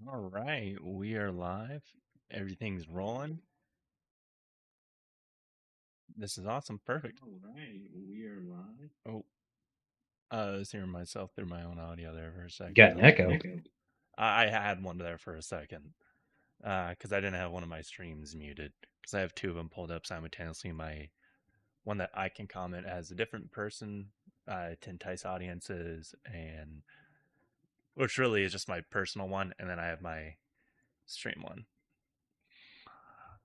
All right, we are live. Everything's rolling. This is awesome. Perfect. All right, we are live. Oh, I was hearing myself through my own audio there for a second. Got an echo. I had one there for a second because I didn't have one of my streams muted because I have two of them pulled up simultaneously. My one that I can comment as a different person to entice audiences, and which really is just my personal one, and then I have my stream one.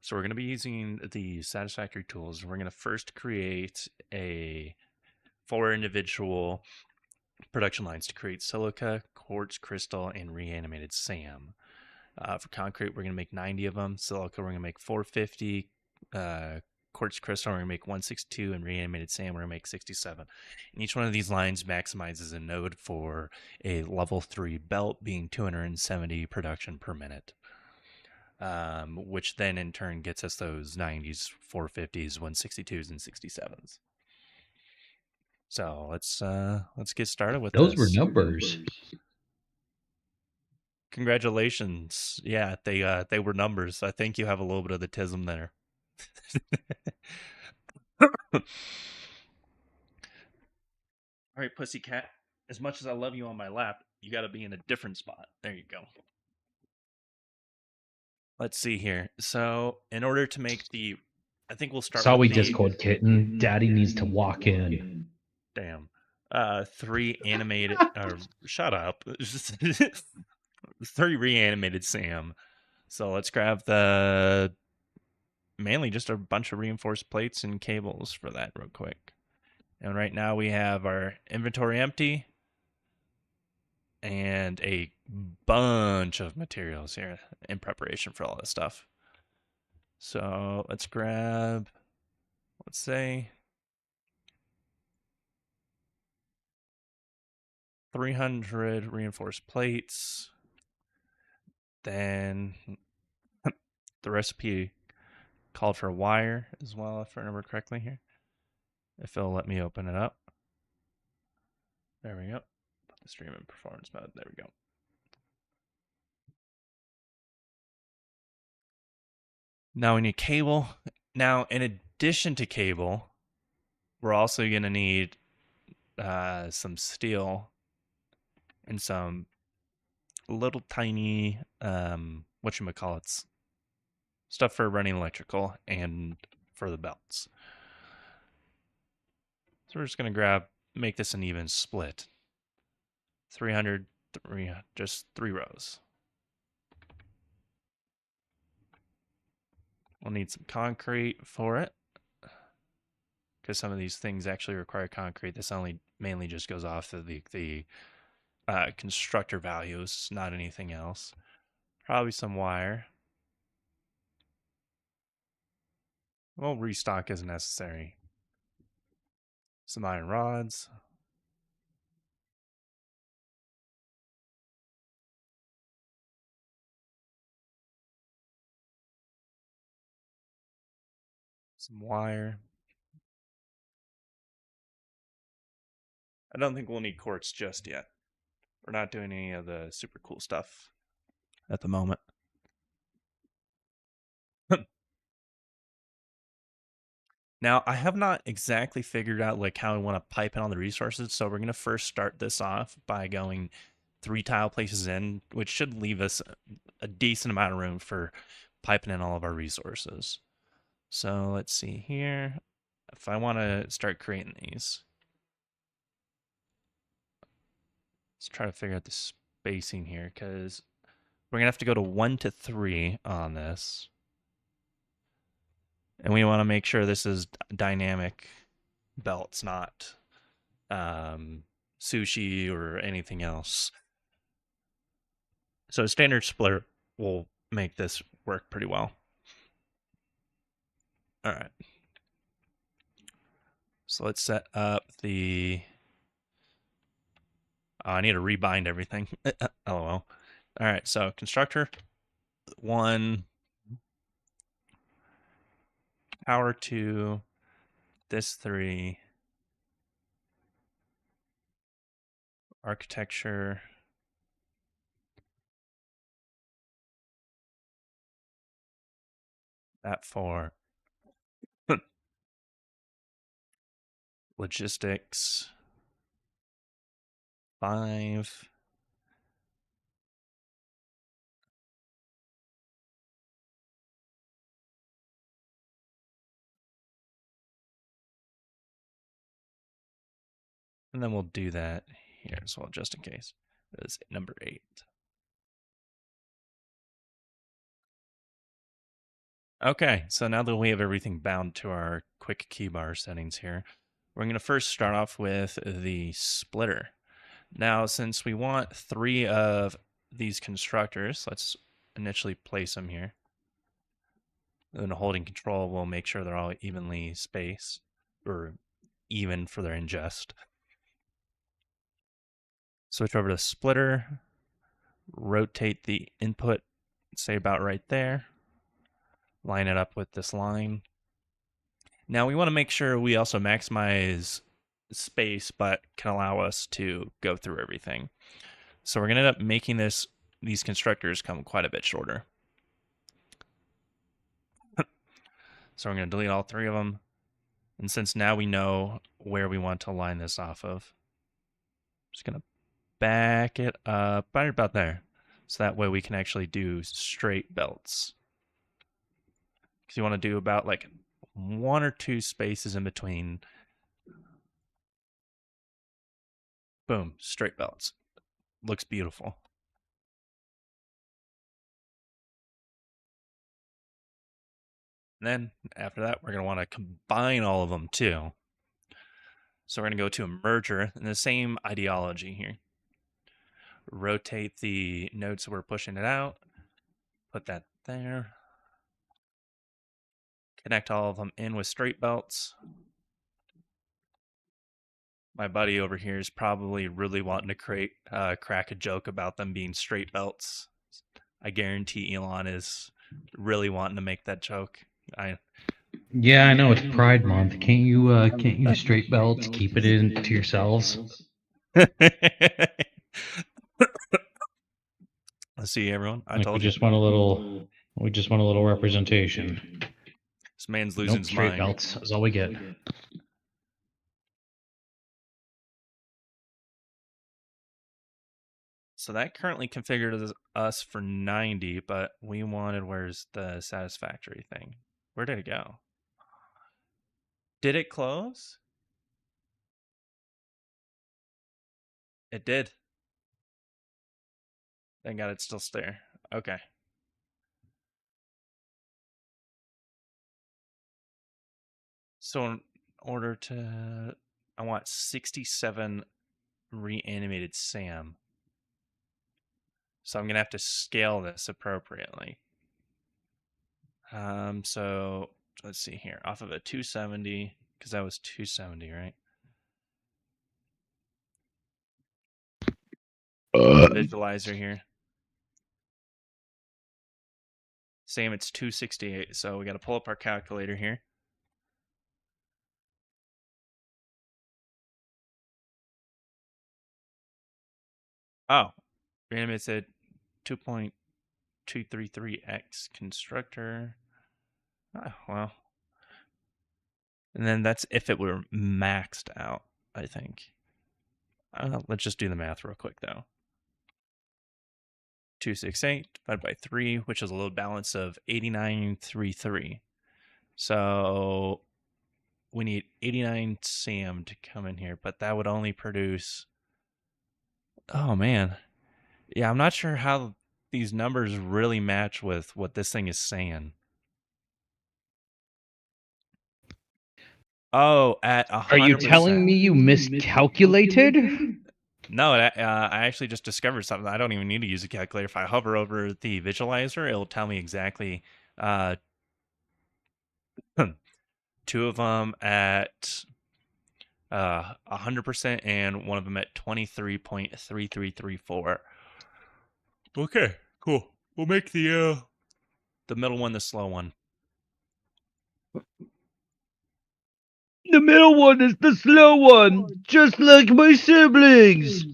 So we're going to be using the Satisfactory tools. We're going to first create a 4 individual production lines to create silica, quartz crystal, and reanimated SAM. For concrete, we're going to make 90 of them. Silica, we're going to make 450. Quartz crystal, we're going to make 162, and reanimated SAM, we're going to make 67. And each one of these lines maximizes a node for a level 3 belt, being 270 production per minute. Which then in turn gets us those 90s, 450s, 162s, and 67s. So let's get started with Those were this. numbers. Congratulations. Yeah, they were numbers. I think you have a little bit of the tism there. All right, pussycat. As much as I love you on my lap, you got to be in a different spot. There you go. Let's see here. So, in order to make the, I think we'll start Saw with we the Discord kitten. Daddy needs to walk in. damn. 3 animated or shut up. 3 reanimated Sam. So let's grab the mainly just a bunch of reinforced plates and cables for that real quick. And right now we have our inventory empty and a bunch of materials here in preparation for all this stuff. So let's grab, let's say, 300 reinforced plates. Then the recipe called for wire as well, if I remember correctly here. If it'll let me open it up. There we go. Put the stream in performance mode. There we go. Now we need cable. Now, in addition to cable, we're also going to need some steel and some little tiny, whatchamacallits, stuff for running electrical and for the belts. So we're just going to make this an even split. 300, just 3 rows. We'll need some concrete for it because some of these things actually require concrete. This only mainly just goes off of the constructor values, not anything else. Probably some wire. We'll restock as necessary. Some iron rods. Some wire. I don't think we'll need quartz just yet. We're not doing any of the super cool stuff at the moment. Now, I have not exactly figured out like how I want to pipe in all the resources, so we're going to first start this off by going 3 tile places in, which should leave us a decent amount of room for piping in all of our resources. So let's see here. If I want to start creating these, let's try to figure out the spacing here because we're going to have to go to 1 to 3 on this. And we want to make sure this is dynamic belts, not sushi or anything else. So a standard splitter will make this work pretty well. All right. So let's set up the... Oh, I need to rebind everything. LOL. All right, so constructor 1, power 2, this 3, architecture that for logistics 5. And then we'll do that here as well, just in case. It's number 8. Okay, so now that we have everything bound to our quick keybar settings here, we're going to first start off with the splitter. Now, since we want 3 of these constructors, let's initially place them here. And then holding control will make sure they're all evenly spaced, or even for their ingest. Switch over to splitter, rotate the input, say about right there, line it up with this line. Now we want to make sure we also maximize space, but can allow us to go through everything. So we're going to end up making these constructors come quite a bit shorter. So we're going to delete all 3 of them. And since now we know where we want to line this off of, I'm just going to back it up right about there. So that way we can actually do straight belts. Because you want to do about like 1 or 2 spaces in between. Boom, straight belts. Looks beautiful. And then after that, we're going to want to combine all of them too. So we're going to go to a merger in the same ideology here. Rotate the node so we're pushing it out. Put that there. Connect all of them in with straight belts. My buddy over here is probably really wanting to crack a joke about them being straight belts. I guarantee Elon is really wanting to make that joke. Yeah, I know it's Pride Month. Can't you straight belts keep it in to yourselves? Let's see, everyone. I Like told you. we just want a little representation. This man's losing Nope, his straight mind. belts is all we get. So that currently configured us for 90, but we wanted, where's the Satisfactory thing? Where did it go? Did it close? It did. Thank God it's still there. Okay. So in order to, I want 67 reanimated Sam. So I'm going to have to scale this appropriately. So let's see here. Off of a 270, because that was 270, right? Visualizer here. Same, it's 268. So we got to pull up our calculator here. Oh, random said 2.233x constructor. Oh, well. And then that's if it were maxed out, I think. Let's just do the math real quick, though. 268 divided by 3, which is a load balance of 8933. So we need 89 SAM to come in here, but that would only produce. Oh, man. Yeah, I'm not sure how these numbers really match with what this thing is saying. Oh, at Are you telling 100%. me you miscalculated? No, I actually just discovered something. I don't even need to use a calculator. If I hover over the visualizer, it'll tell me exactly 2 of them at 100% and one of them at 23.3334. Okay, cool. We'll make the middle one the slow one. The middle one is the slow one, just like my siblings.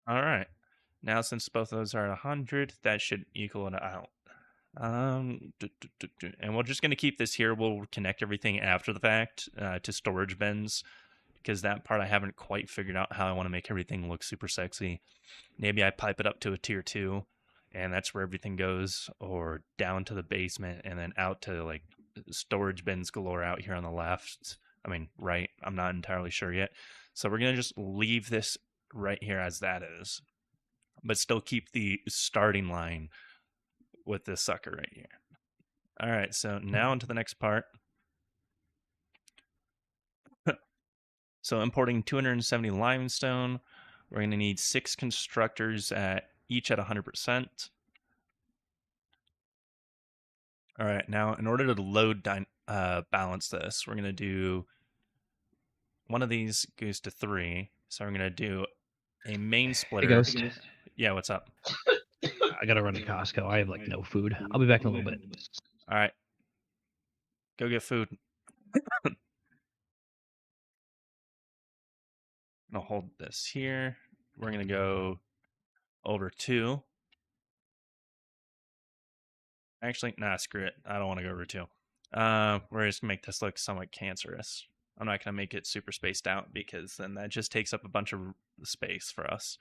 All right. Now, since both of those are at 100, that should equal it out. And we're just going to keep this here. We'll connect everything after the fact to storage bins because that part I haven't quite figured out how I want to make everything look super sexy. Maybe I pipe it up to a tier 2 and that's where everything goes, or down to the basement and then out to like storage bins galore out here on the left. I mean, right. I'm not entirely sure yet. So we're going to just leave this right here as that is, but still keep the starting line with this sucker right here. All right, so now into the next part. So importing 270 limestone. We're going to need 6 constructors at each at 100%. All right, now in order to load balance this, we're going to do one of these goes to 3. So we're going to do a main Hey, splitter. Ghost. Yeah, what's up? I gotta run to Costco. I have like no food. I'll be back in a little bit. All right, go get food. I'll hold this here. We're going to go over 2. Actually, nah, screw it. I don't want to go over 2. We're just going to make this look somewhat cancerous. I'm not going to make it super spaced out because then that just takes up a bunch of space for us.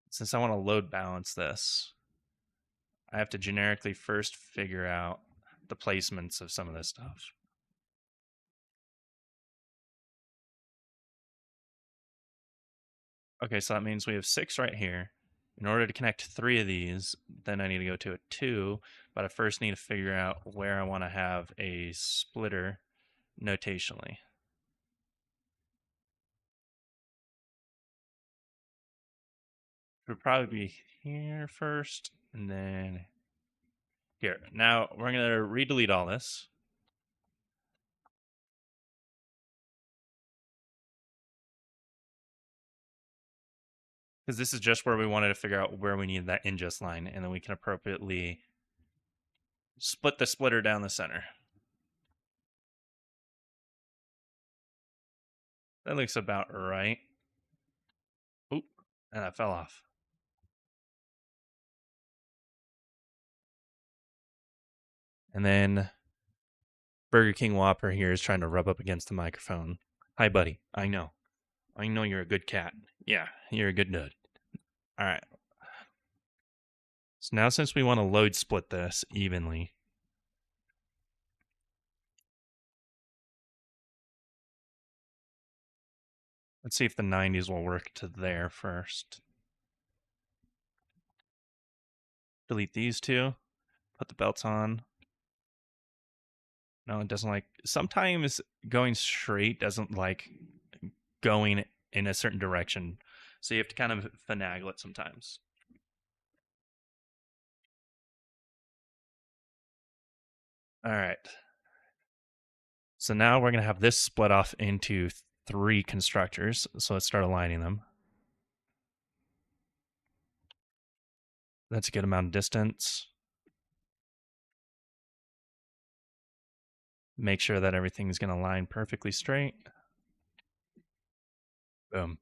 Since I want to load balance this, I have to generically first figure out the placements of some of this stuff. Okay, so that means we have 6 right here. In order to connect 3 of these, then I need to go to a 2, but I first need to figure out where I want to have a splitter notationally. It would probably be here first, and then here. Now, we're going to redelete all this. Because this is just where we wanted to figure out where we need that ingest line, and then we can appropriately split the splitter down the center. That looks about right. Oop, and that fell off. And then Burger King Whopper here is trying to rub up against the microphone. Hi, buddy. I know. I know you're a good cat. Yeah, you're a good nut. All right. So now since we want to load split this evenly, let's see if the 90s will work to there first. Delete these 2. Put the belts on. No, it doesn't like. Sometimes going straight doesn't like going in a certain direction. So you have to kind of finagle it sometimes. All right. So now we're going to have this split off into 3 constructors. So let's start aligning them. That's a good amount of distance. Make sure that everything's going to line perfectly straight. Boom.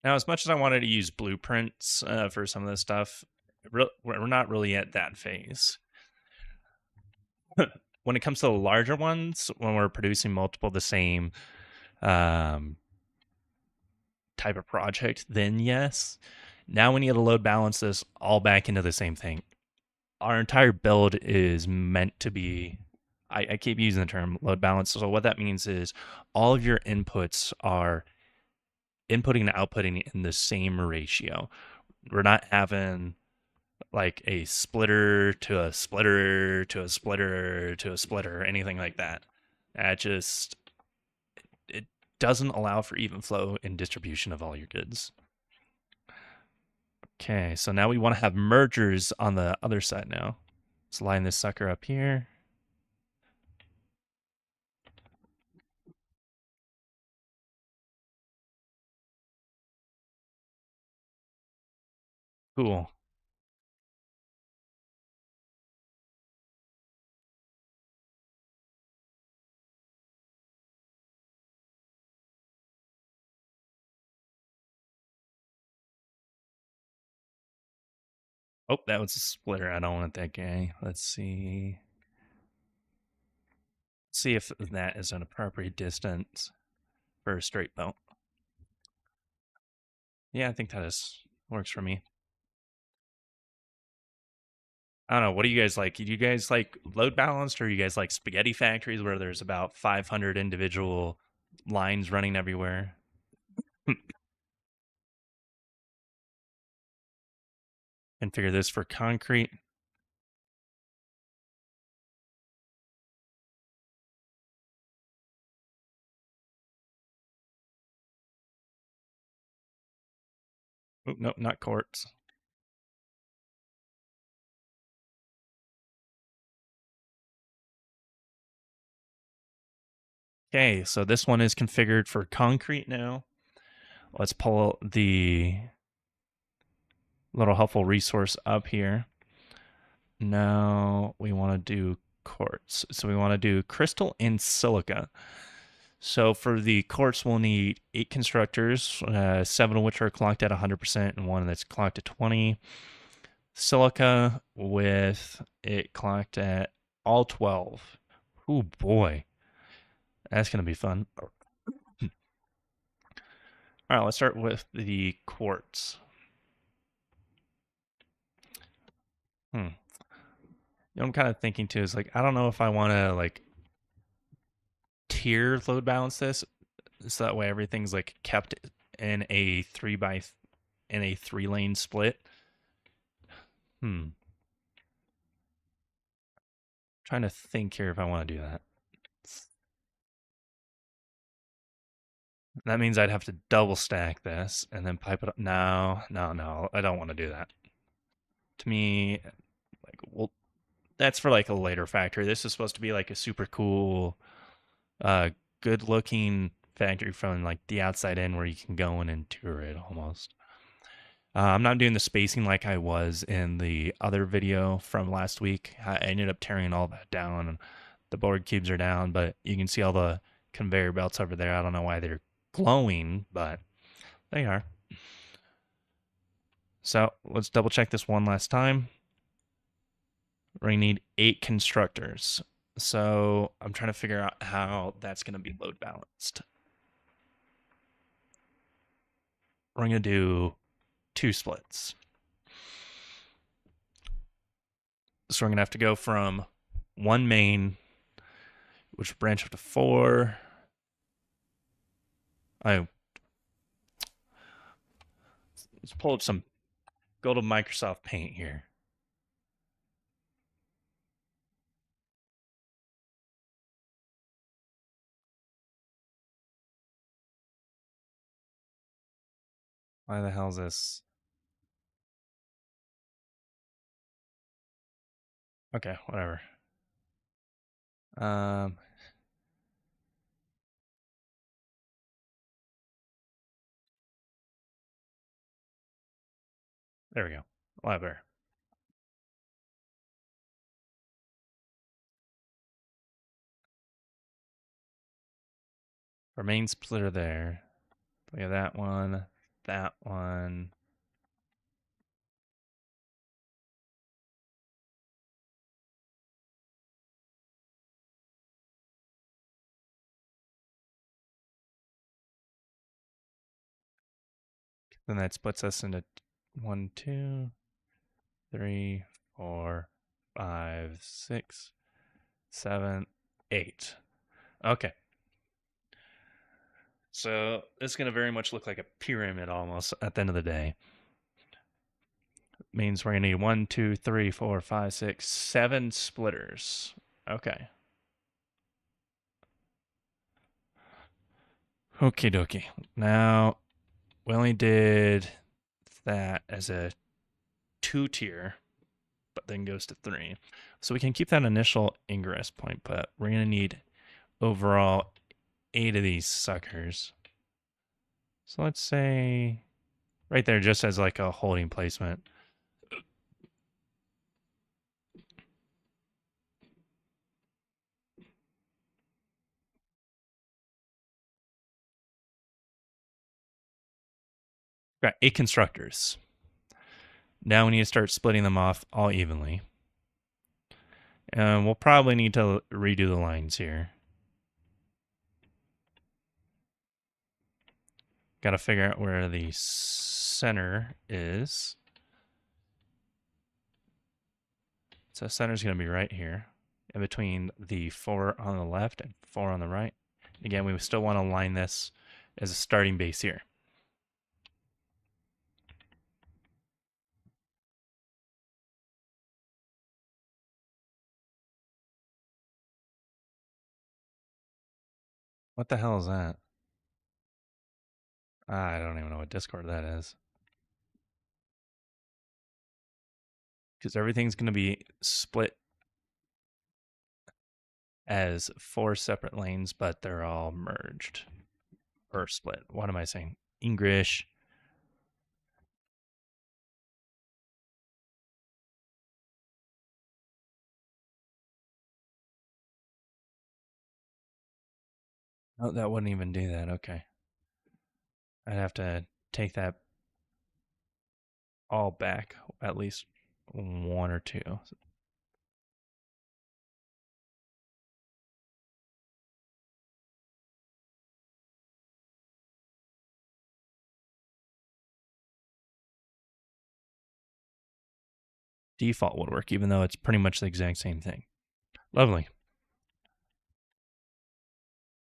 Now, as much as I wanted to use blueprints for some of this stuff, we're not really at that phase. When it comes to the larger ones, when we're producing multiple of the same type of project, then yes. Now we need to load balance this all back into the same thing. Our entire build is meant to be, I keep using the term load balance. So what that means is all of your inputs are inputting and outputting in the same ratio. We're not having like a splitter to a splitter to a splitter to a splitter or anything like that. That just, it doesn't allow for even flow and distribution of all your goods. Okay, so now we want to have mergers on the other side now. Let's line this sucker up here. Cool. Oh, that was a splitter. I don't want that guy. Let's see. See if that is an appropriate distance for a straight belt. Yeah, I think that is works for me. I don't know. What do you guys like? Do you guys like load balanced, or you guys like spaghetti factories where there's about 500 individual lines running everywhere? And figure this for concrete. Oh, nope, not quartz. Okay, so this one is configured for concrete now. Let's pull the little helpful resource up here. Now we want to do quartz. So we want to do crystal and silica. So for the quartz, we'll need 8 constructors, 7 of which are clocked at 100% and one that's clocked at 20. Silica with it clocked at all 12. Oh boy, that's going to be fun. All right, let's start with the quartz. Hmm. You know, I'm kind of thinking too is like I don't know if I want to like tier load balance this so that way everything's like kept in a in a 3-lane split. Hmm. Trying to think here if I want to do that. That means I'd have to double stack this and then pipe it up. No, no, no. I don't want to do that. To me, like, well, that's for like a later factory. This is supposed to be like a super cool, uh, good looking factory from like the outside in where you can go in and tour it almost. I'm not doing the spacing like I was in the other video from last week. I ended up tearing all that down, and the board cubes are down, but you can see all the conveyor belts over there. I don't know why they're glowing, but they are. So let's double check this one last time. We're going to need 8 constructors. So I'm trying to figure out how that's going to be load balanced. We're going to do 2 splits. So we're going to have to go from one main, which branch up to 4. I Let's pull up some, go to Microsoft Paint here. Why the hell is this? Okay, whatever. Um, there we go. A lot better. Our main splitter there. We have that one, that one. Then that splits us into 1, 2, 3, 4, 5, 6, 7, 8. Okay. So it's going to very much look like a pyramid almost at the end of the day. Means we're going to need 1, 2, 3, 4, 5, 6, 7 splitters. Okay. Okie dokie. Now, we only did that as a 2 tier, but then goes to 3. So we can keep that initial ingress point, but we're going to need overall 8 of these suckers. So let's say right there, just as like a holding placement. Got 8 constructors. Now we need to start splitting them off all evenly. And we'll probably need to redo the lines here. Got to figure out where the center is. So center's going to be right here, in between the 4 on the left and 4 on the right. Again, we still want to line this as a starting base here. What the hell is that? I don't even know what Discord that is. Because everything's going to be split as 4 separate lanes, but they're all merged or split. What am I saying? English. Oh, that wouldn't even do that. Okay. I'd have to take that all back, at least 1 or 2. Default would work, even though it's pretty much the exact same thing. Lovely.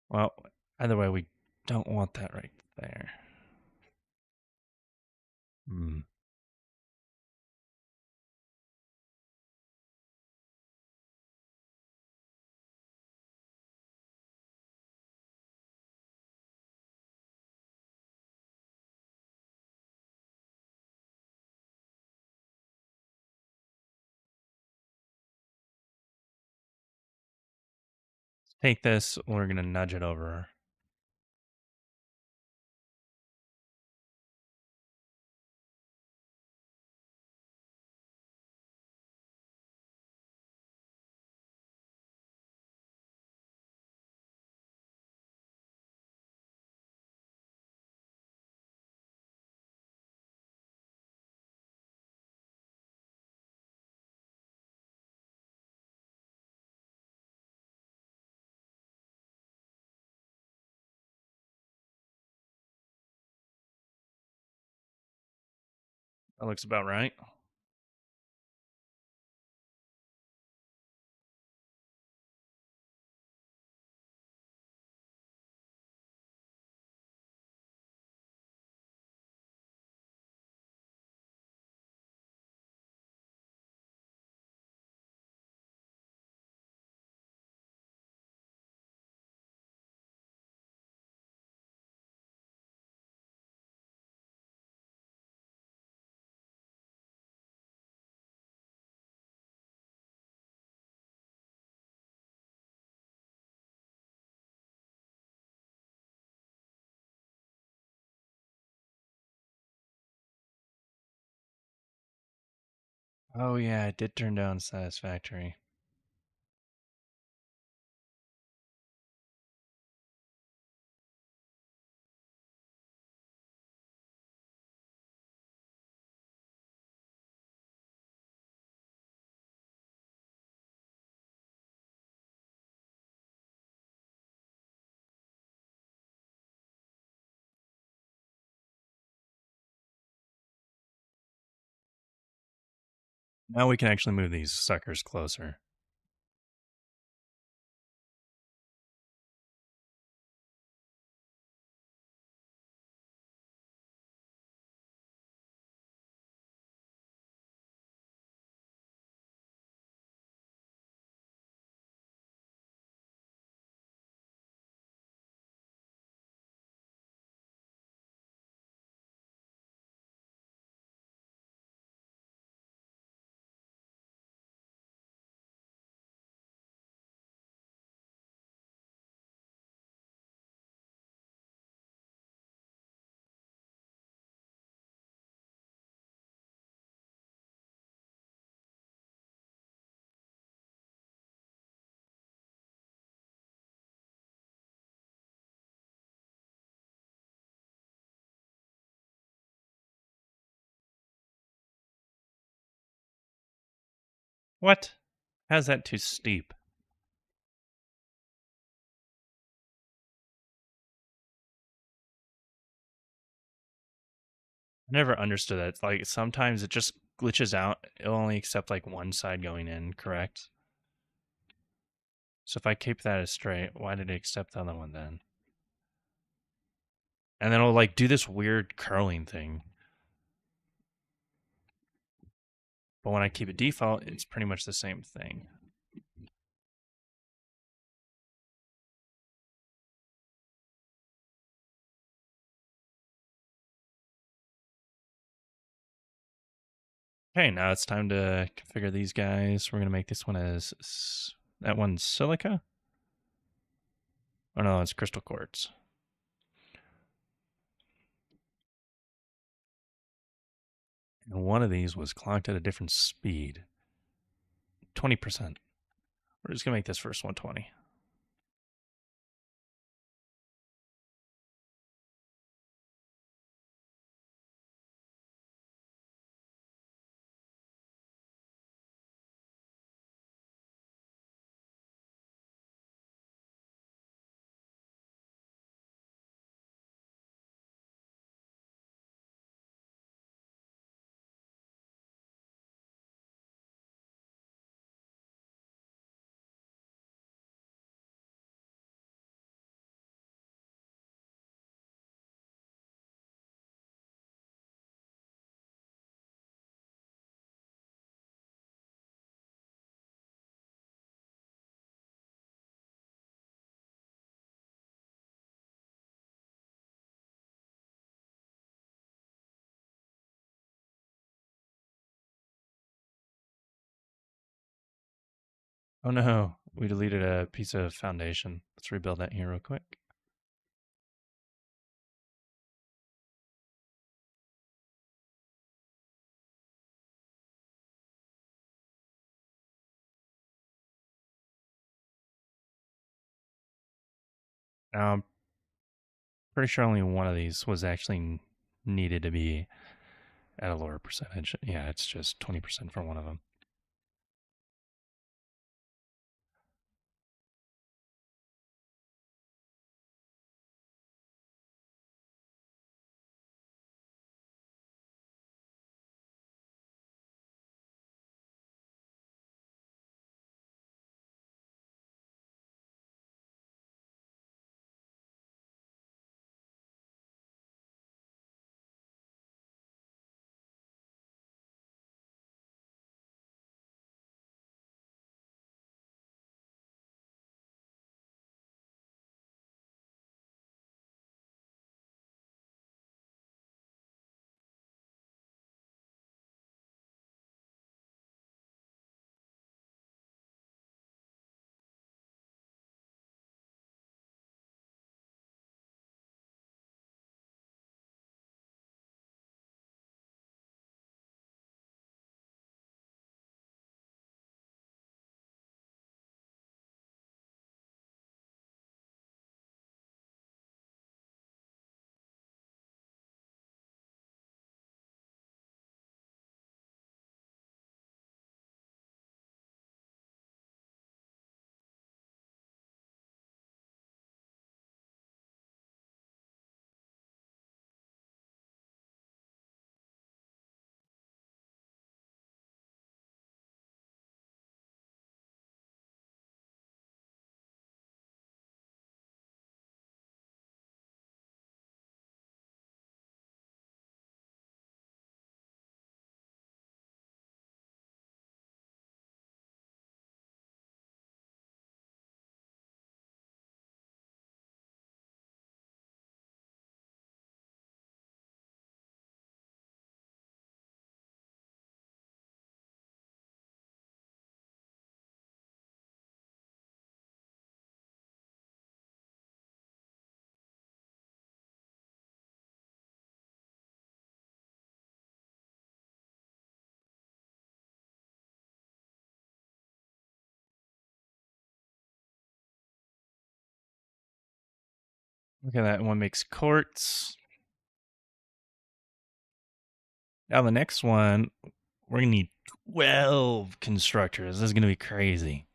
Well, either way, we don't want that right there. Hmm. Take this, we're going to nudge it over. That looks about right. Oh, yeah, I did turn down Satisfactory. Now we can actually move these suckers closer. What? How's that too steep? I never understood that. Like sometimes it just glitches out. It'll only accept like one side going in, correct? So if I keep that as straight, why did it accept the other one then? And then it'll like do this weird curling thing. But when I keep it default, it's pretty much the same thing. Okay, now it's time to configure these guys. We're going to make this one as that one's silica. Oh no, it's crystal quartz. And one of these was clocked at a different speed. 20%. We're just going to make this first one 20. Oh no, we deleted a piece of foundation. Let's rebuild that here real quick. Now I'm pretty sure only one of these was actually needed to be at a lower percentage. Yeah, it's just 20% for one of them. Look at that one makes quartz. Now the next one, we're gonna need 12 constructors. This is going to be crazy.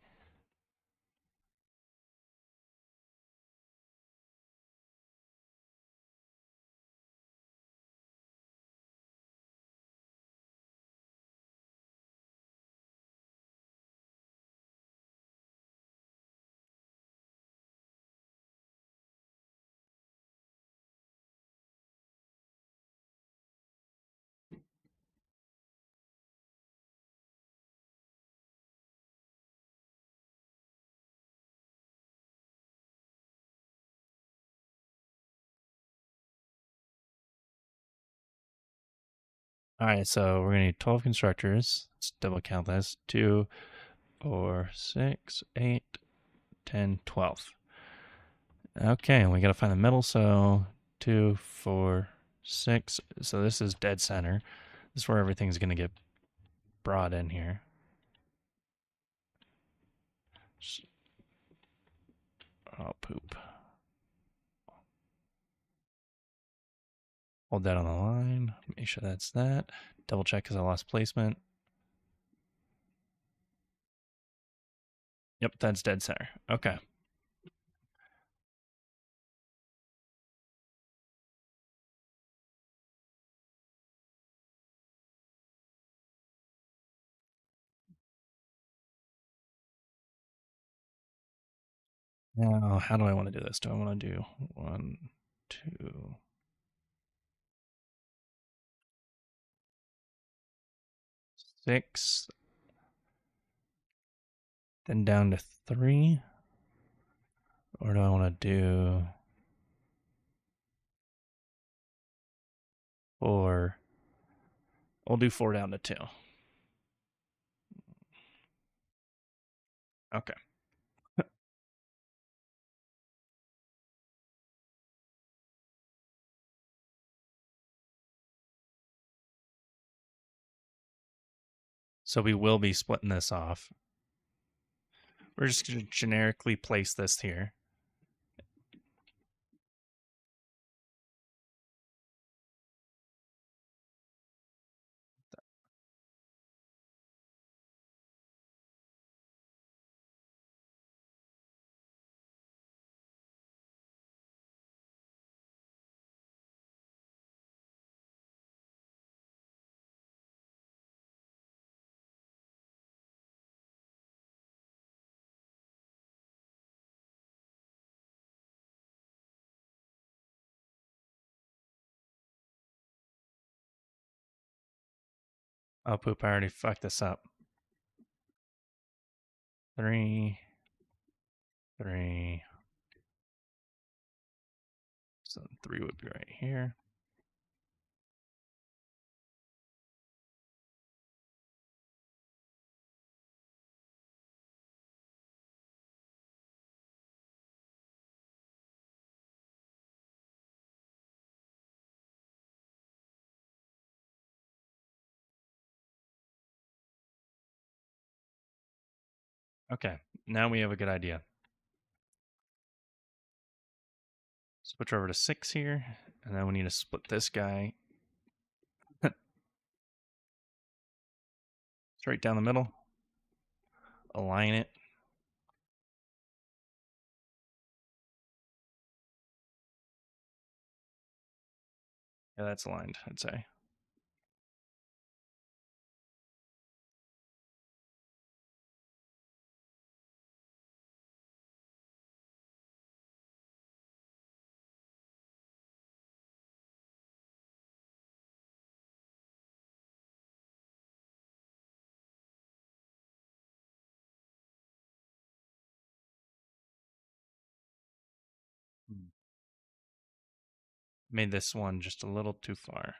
All right, so we're going to need 12 constructors. Let's double count this. 2, 4, 6, 8, 10, 12. Okay, and we got to find the middle. So 2, 4, 6. So this is dead center. This is where everything's going to get brought in here. Oh, poop. Hold that on the line. Make sure that's that. Double check because I lost placement. Yep, that's dead center. Okay. Now, how do I want to do this? Do I want to do 1, 2, 6, then down to 3? Or do I want to do 4? We'll do 4 down to 2. Okay. So we will be splitting this off. We're just going to generically place this here. Oh, poop. I already fucked this up. 3, 3. So 3 would be right here. Okay. Now we have a good idea. Switch over to 6 here. And then we need to split this guy straight down the middle. Align it. Yeah, that's aligned, I'd say. Made this one just a little too far.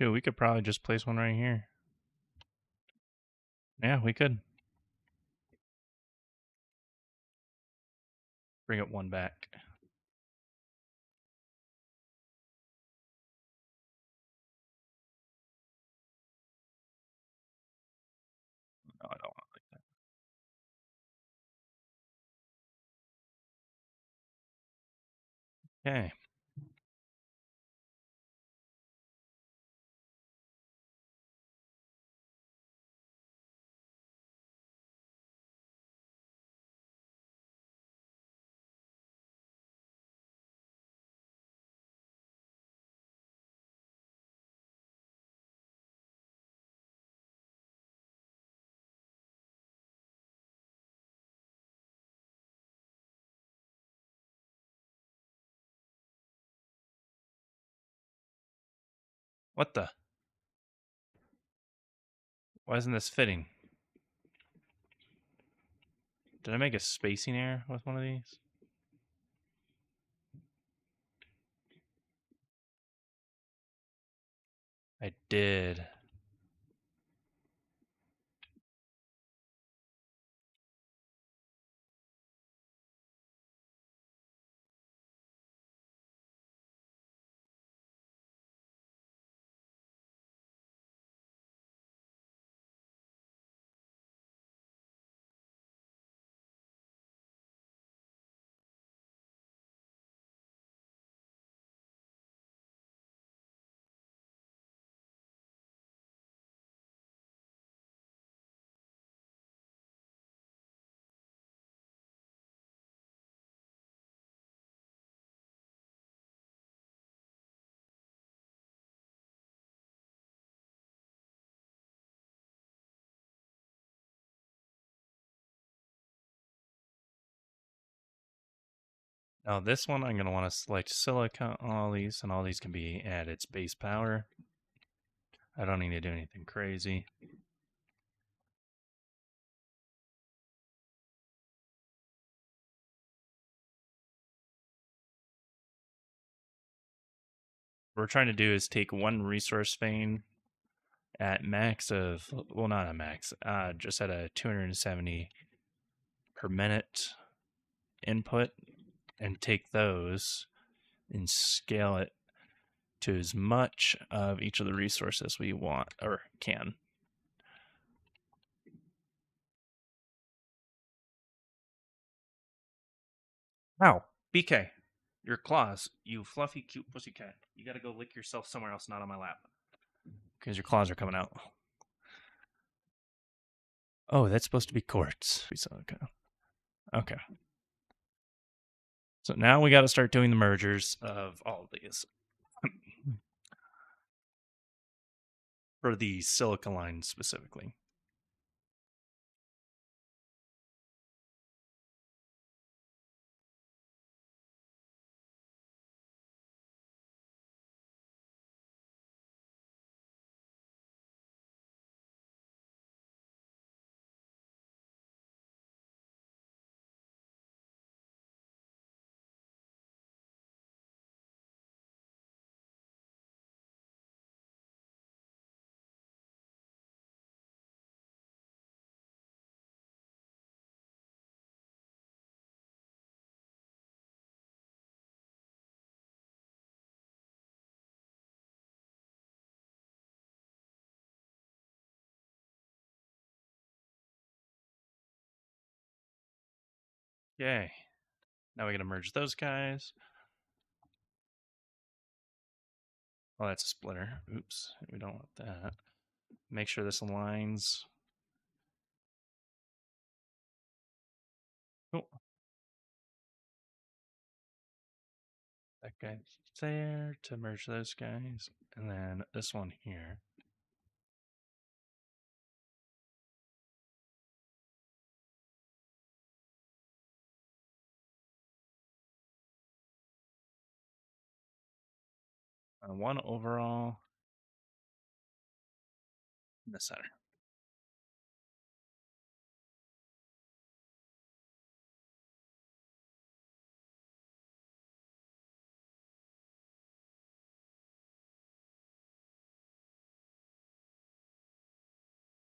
Dude, we could probably just place one right here. Yeah, we could. Bring it one back. No, I don't want it like that. Okay. What the? Why isn't this fitting? Did I make a spacing error with one of these? I did. Now this one, I'm going to want to select silica, all these can be added space power. I don't need to do anything crazy. What we're trying to do is take one resource vein at max of, well, not a max, just at a 270 per minute input, and take those and scale it to as much of each of the resources we want or can. Wow, BK, your claws, you fluffy cute pussycat. You gotta go lick yourself somewhere else, not on my lap, because your claws are coming out. Oh, that's supposed to be quartz. Okay. Okay. So now we got to start doing the mergers of all of these for the silica line specifically. Yay. Now we got to merge those guys. Oh, that's a splitter. Oops. We don't want that. Make sure this aligns. Cool. That guy there to merge those guys. And then this one here. One overall in the center.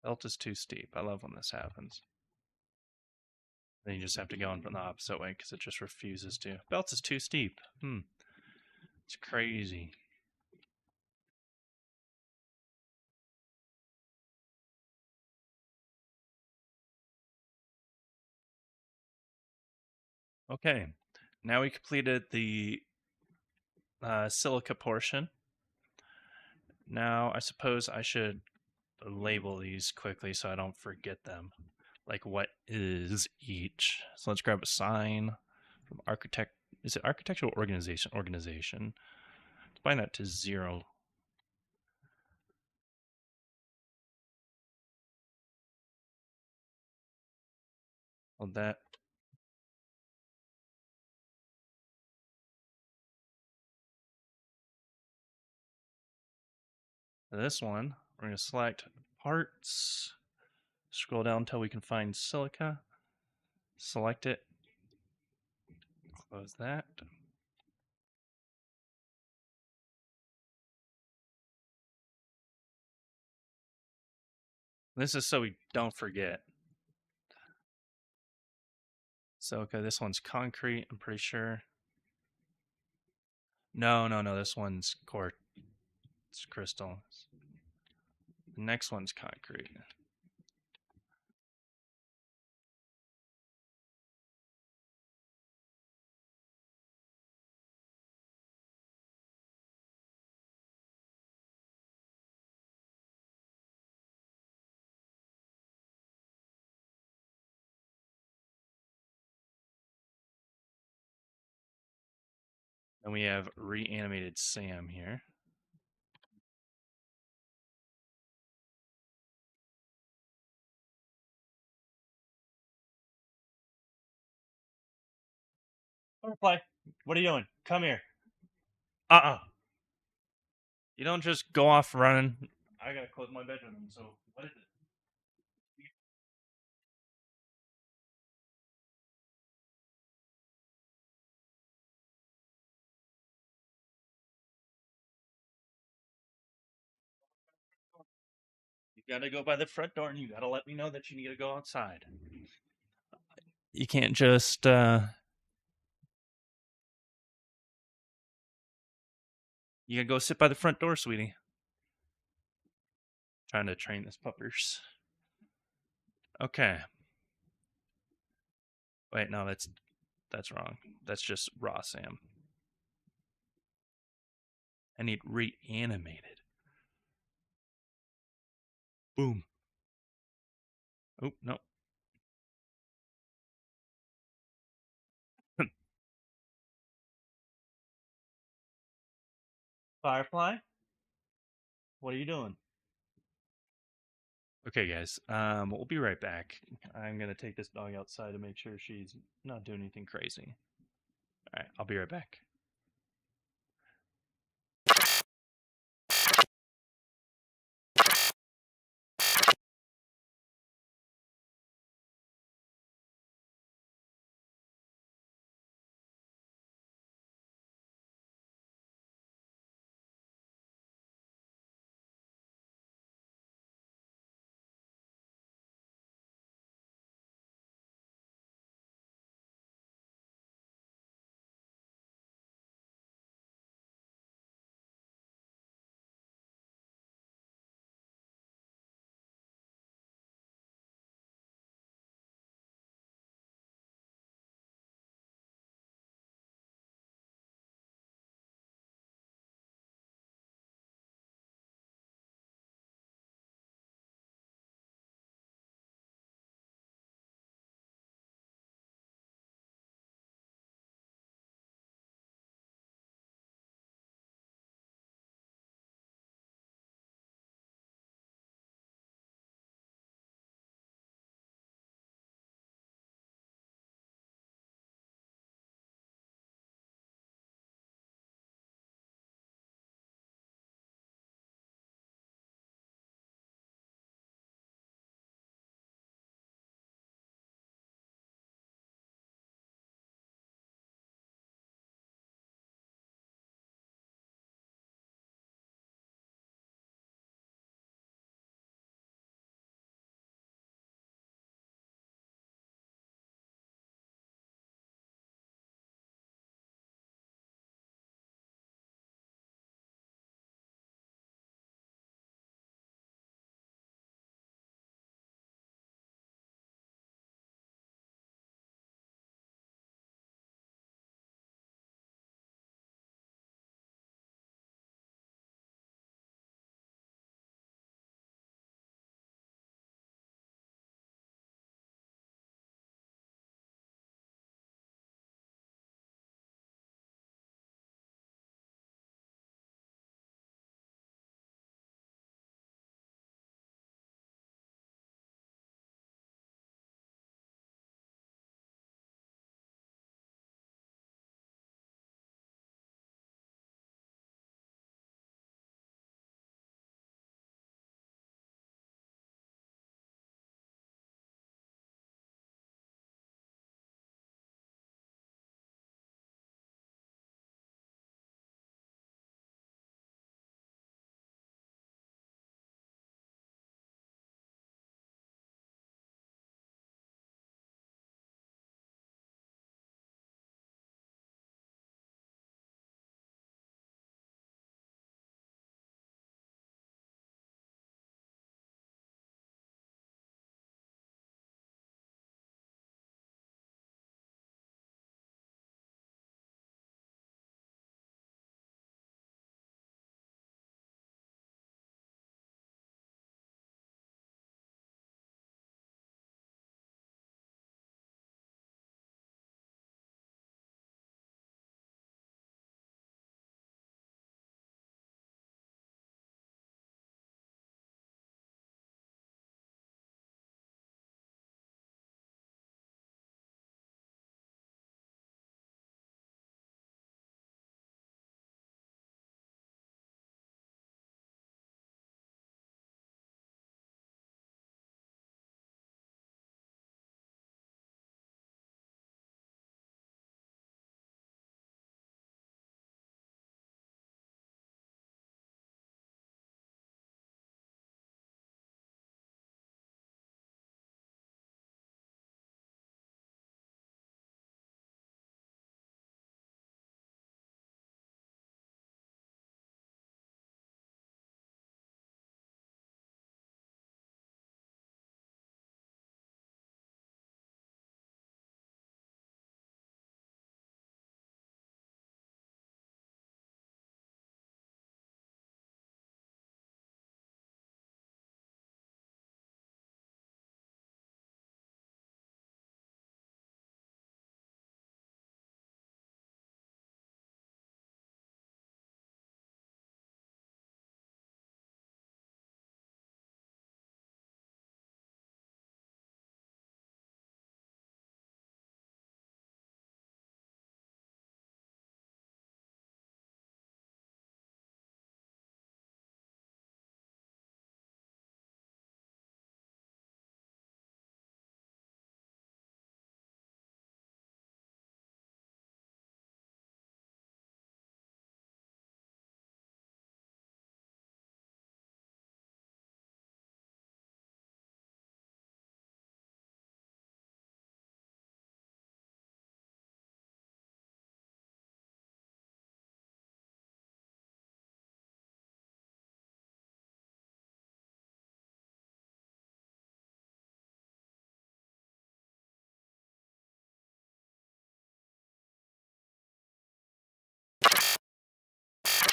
Belt is too steep. I love when this happens. Then you just have to go in from the opposite way because it just refuses to. Belt is too steep. It's crazy. Okay, now we completed the silica portion. Now I suppose I should label these quickly so I don't forget them. Like what is each? So let's grab a sign from architect. Is it architectural organization? Organization. Let's bind that to 0. Well, that. This one, we're going to select parts. Scroll down until we can find silica. Select it. Close that. This is so we don't forget. Silica, this one's concrete, I'm pretty sure. No, this one's quartz crystal. The next one's concrete. Then we have reanimated Sam here. Butterfly, what are you doing? Come here. Uh-uh. You don't just go off running. I gotta close my bedroom, so what is it? You gotta go by the front door and you gotta let me know that you need to go outside. You can't just you gotta go sit by the front door, sweetie. Trying to train this puppers. Okay. Wait, no, that's wrong. That's just raw Sam. I need reanimated. Boom. Oh, no. Firefly, what are you doing? Okay, guys. We'll be right back. I'm gonna take this dog outside to make sure she's not doing anything crazy. All right, I'll be right back.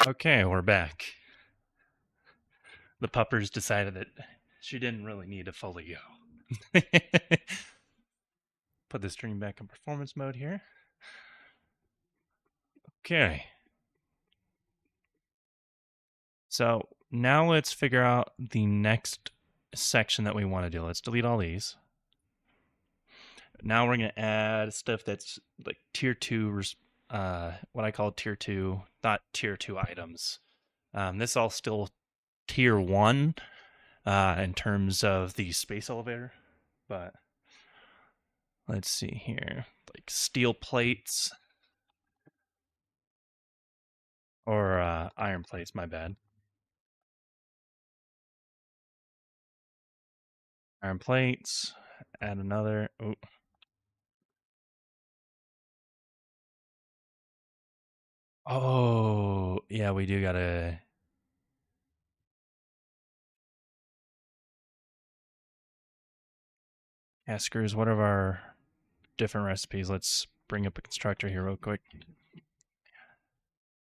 Okay, we're back. The puppers decided that she didn't really need to fully go. Put the stream back in performance mode here. Okay. So now let's figure out the next section that we want to do. Let's delete all these. Now we're going to add stuff that's like tier two, what I call tier two, not tier two items. This is all still tier one in terms of the space elevator, but let's see here. Like steel plates or iron plates, my bad. Iron plates, add another. Oh, oh yeah, we do gotta cast screws. What are our different recipes? Let's bring up a constructor here real quick.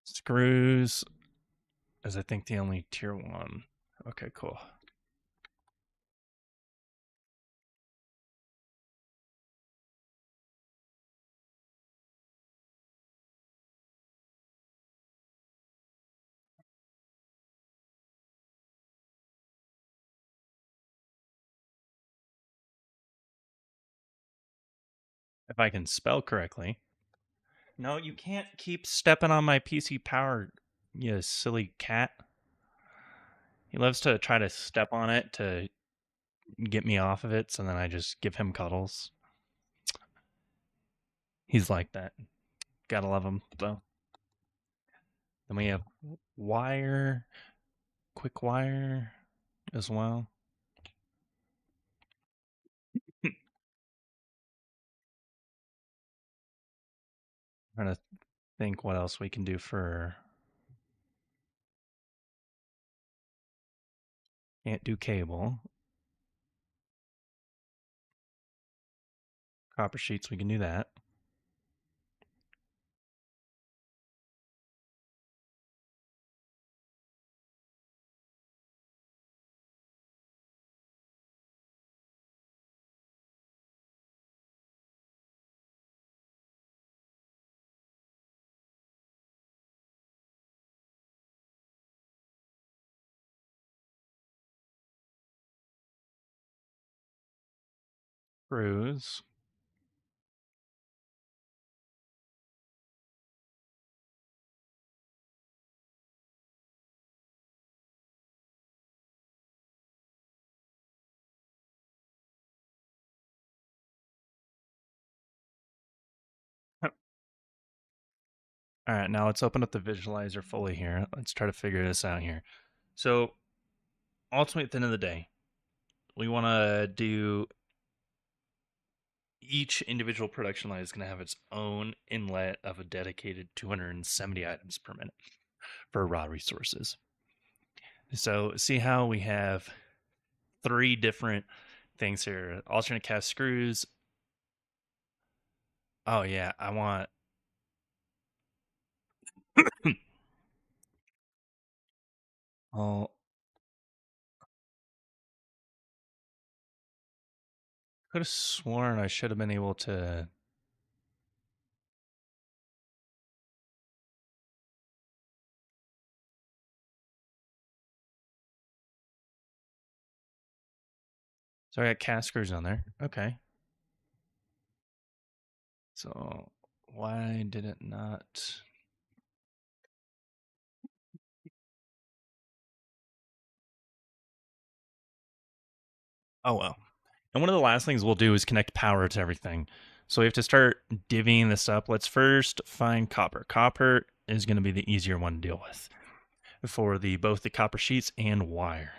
Screws is I think the only tier one. Okay, cool. If I can spell correctly. No, you can't keep stepping on my PC power, you silly cat. He loves to try to step on it to get me off of it, so then I just give him cuddles. He's like that. Gotta love him, though. Then we have wire, quick wire as well. Trying to think what else we can do for. Can't do cable. Copper sheets, we can do that. Screws. All right, now let's open up the visualizer fully here. Let's try to figure this out here. So, ultimately, at the end of the day, we want to do each individual production line is going to have its own inlet of a dedicated 270 items per minute for raw resources. So, see how we have three different things here alternate cast screws. Oh, yeah, I want. Oh, could have sworn I should have been able to. So I got cast screws on there. Okay. So why did it not? Oh well. And one of the last things we'll do is connect power to everything. So we have to start divvying this up. Let's first find copper. Copper is going to be the easier one to deal with for the both the copper sheets and wire.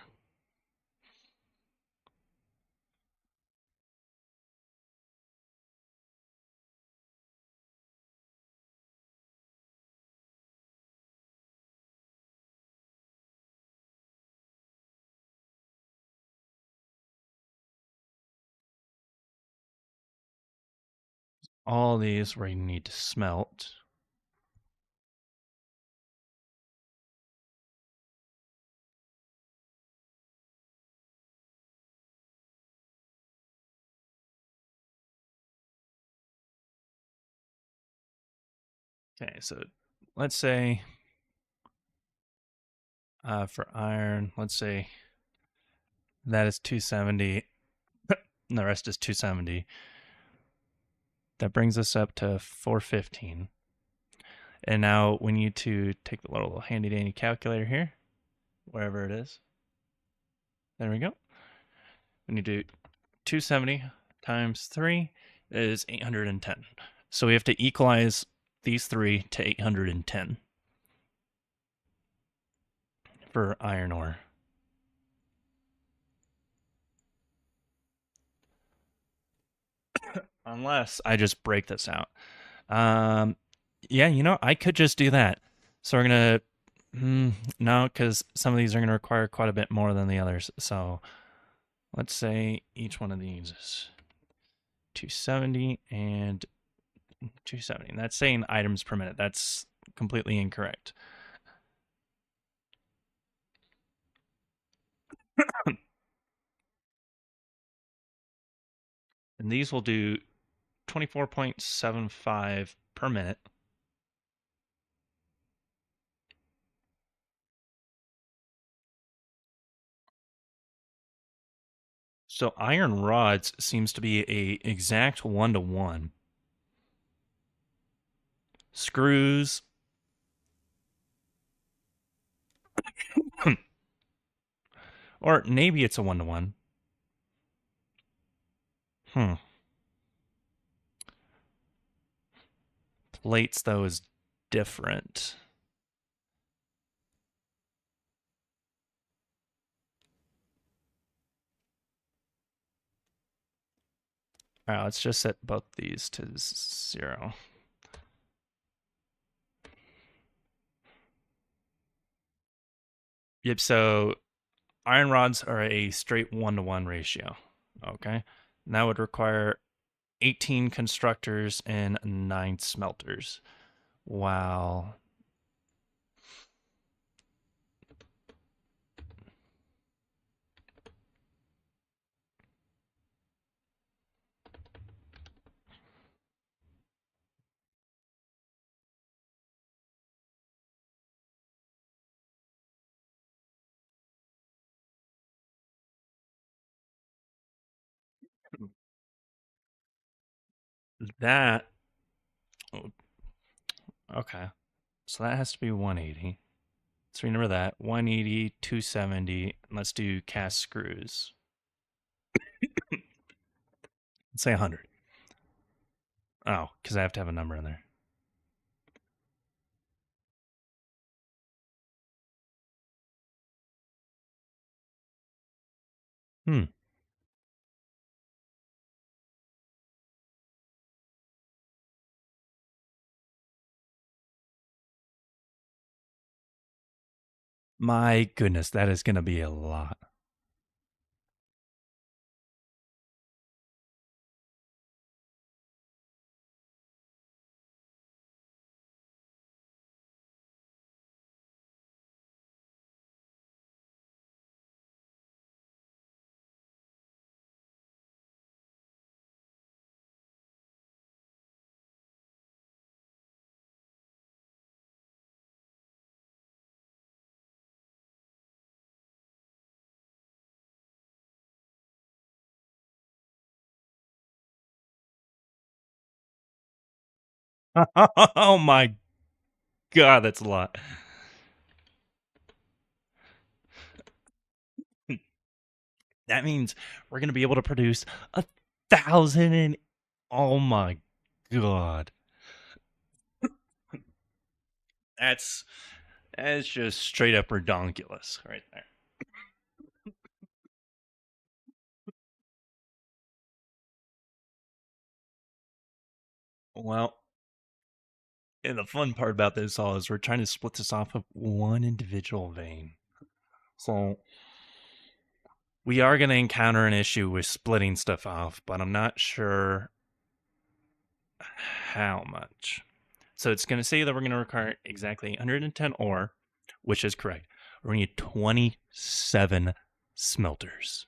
All these we need to smelt. Okay, so let's say for iron, let's say that is 270, and the rest is 270. That brings us up to 415. And now we need to take the little handy dandy calculator here, wherever it is. There we go. We need to do 270 times 3 is 810. So we have to equalize these three to 810 for iron ore. Unless I just break this out. Um, yeah, I could just do that. So we're gonna no, because some of these are gonna require quite a bit more than the others. So let's say each one of these is 270 and 270. And that's saying items per minute. That's completely incorrect. And these will do 24.75 per minute. So iron rods seems to be a exact 1-to-1. Screws, or maybe it's a 1-to-1. Hmm. Plates, though, is different. All right, let's just set both these to 0. Yep, so iron rods are a straight 1-to-1 ratio. Okay. And that would require 18 constructors and 9 smelters. Wow. That, okay. So that has to be 180. So remember that 180, 270. Let's do cast screws. Let's say 100. Oh, because I have to have a number in there. Hmm. My goodness, that is going to be a lot. Oh my god, that's a lot. That means we're going to be able to produce 1,000 and oh my god. That's that's just straight up redonkulous right there. Well, and the fun part about this all is we're trying to split this off of one individual vein. So we are going to encounter an issue with splitting stuff off, but I'm not sure how much. So it's going to say that we're going to require exactly 110 ore, which is correct. We're going to need 27 smelters.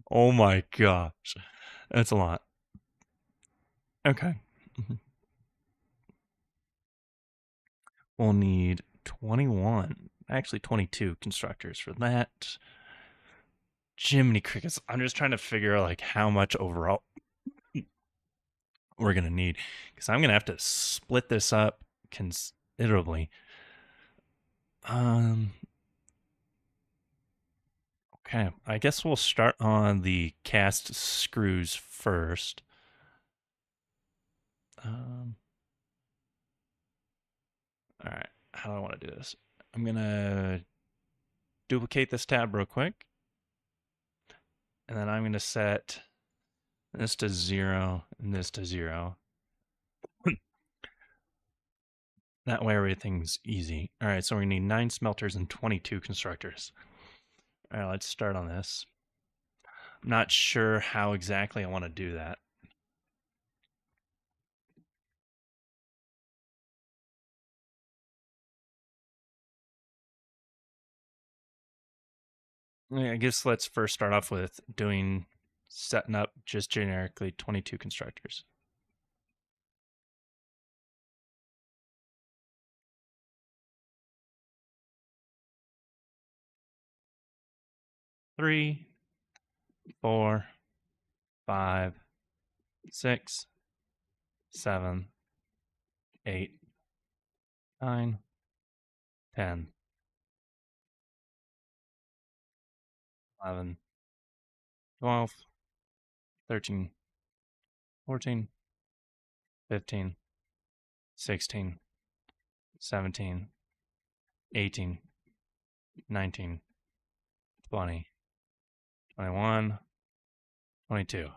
Oh my gosh. That's a lot. Okay. Mhm. We'll need 21, actually 22 constructors for that. Jiminy Crickets. I'm just trying to figure like how much overall we're gonna need because I'm gonna have to split this up considerably. Um. Okay. I guess we'll start on the cast screws first. Um. All right. How do I want to do this? I'm gonna duplicate this tab real quick, and then I'm gonna set this to 0 and this to 0. That way everything's easy. All right, so we're gonna need 9 smelters and 22 constructors. All right, let's start on this. I'm not sure how exactly I want to do that. I guess let's first start off with setting up just generically 22 constructors. Three, 4, 5, 6, 7, 8, 9, 10, 11, 12, 13, 14, 15, 16, 17, 18, 19, 20, 21, 22.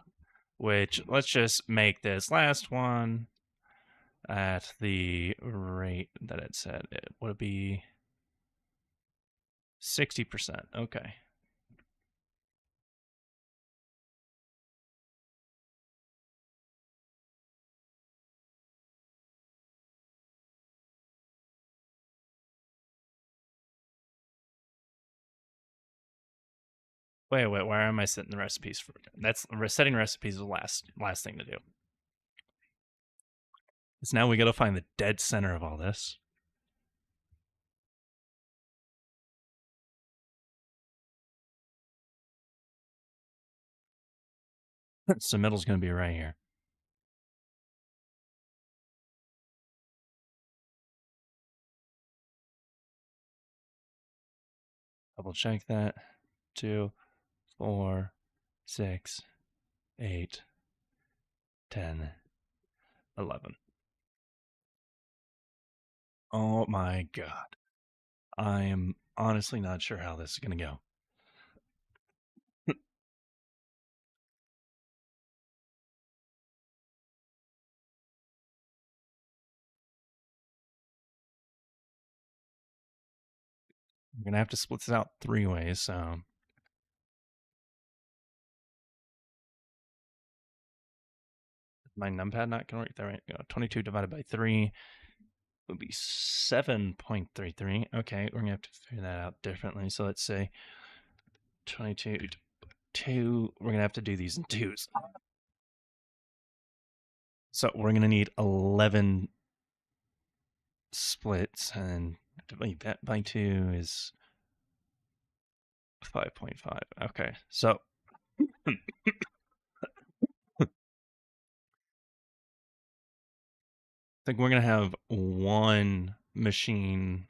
Which, let's just make this last one at the rate that it said. It would be 60%. Okay. Wait, why am I setting the recipes for? That's setting recipes is the last thing to do. Because now we got to find the dead center of all this. So middle's going to be right here. Double check that. 2, 4, 6, 8, 10, 11. Oh my god. I am honestly not sure how this is going to go. I'm going to have to split this out 3 ways. So my numpad not going to work there. Right? 22 divided by 3 would be 7.33. Okay, we're going to have to figure that out differently. So let's say 22, 2. We're going to have to do these in twos. So we're going to need 11 splits, and divide that by 2 is 5.5. Okay, so I think we're going to have one machine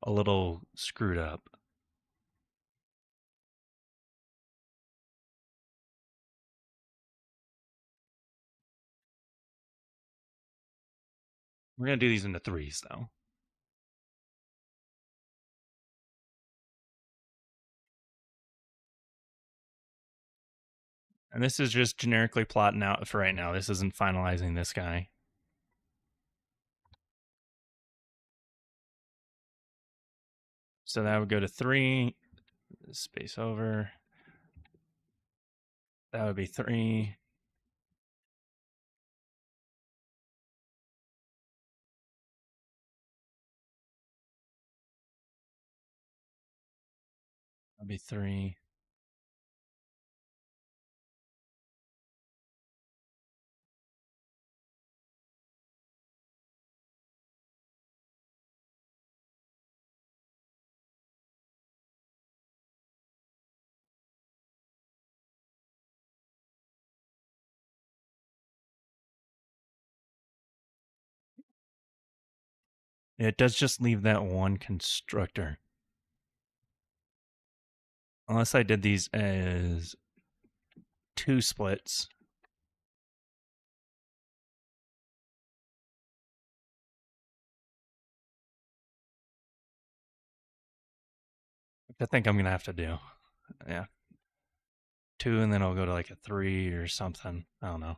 a little screwed up. We're going to do these into threes, though. And this is just generically plotting out for right now. This isn't finalizing this guy. So that would go to 3, space over. That would be 3. That would be 3. It does just leave that one constructor. Unless I did these as two splits. Which I think I'm going to have to do. Yeah. Two, and then I'll go to like a three or something. I don't know.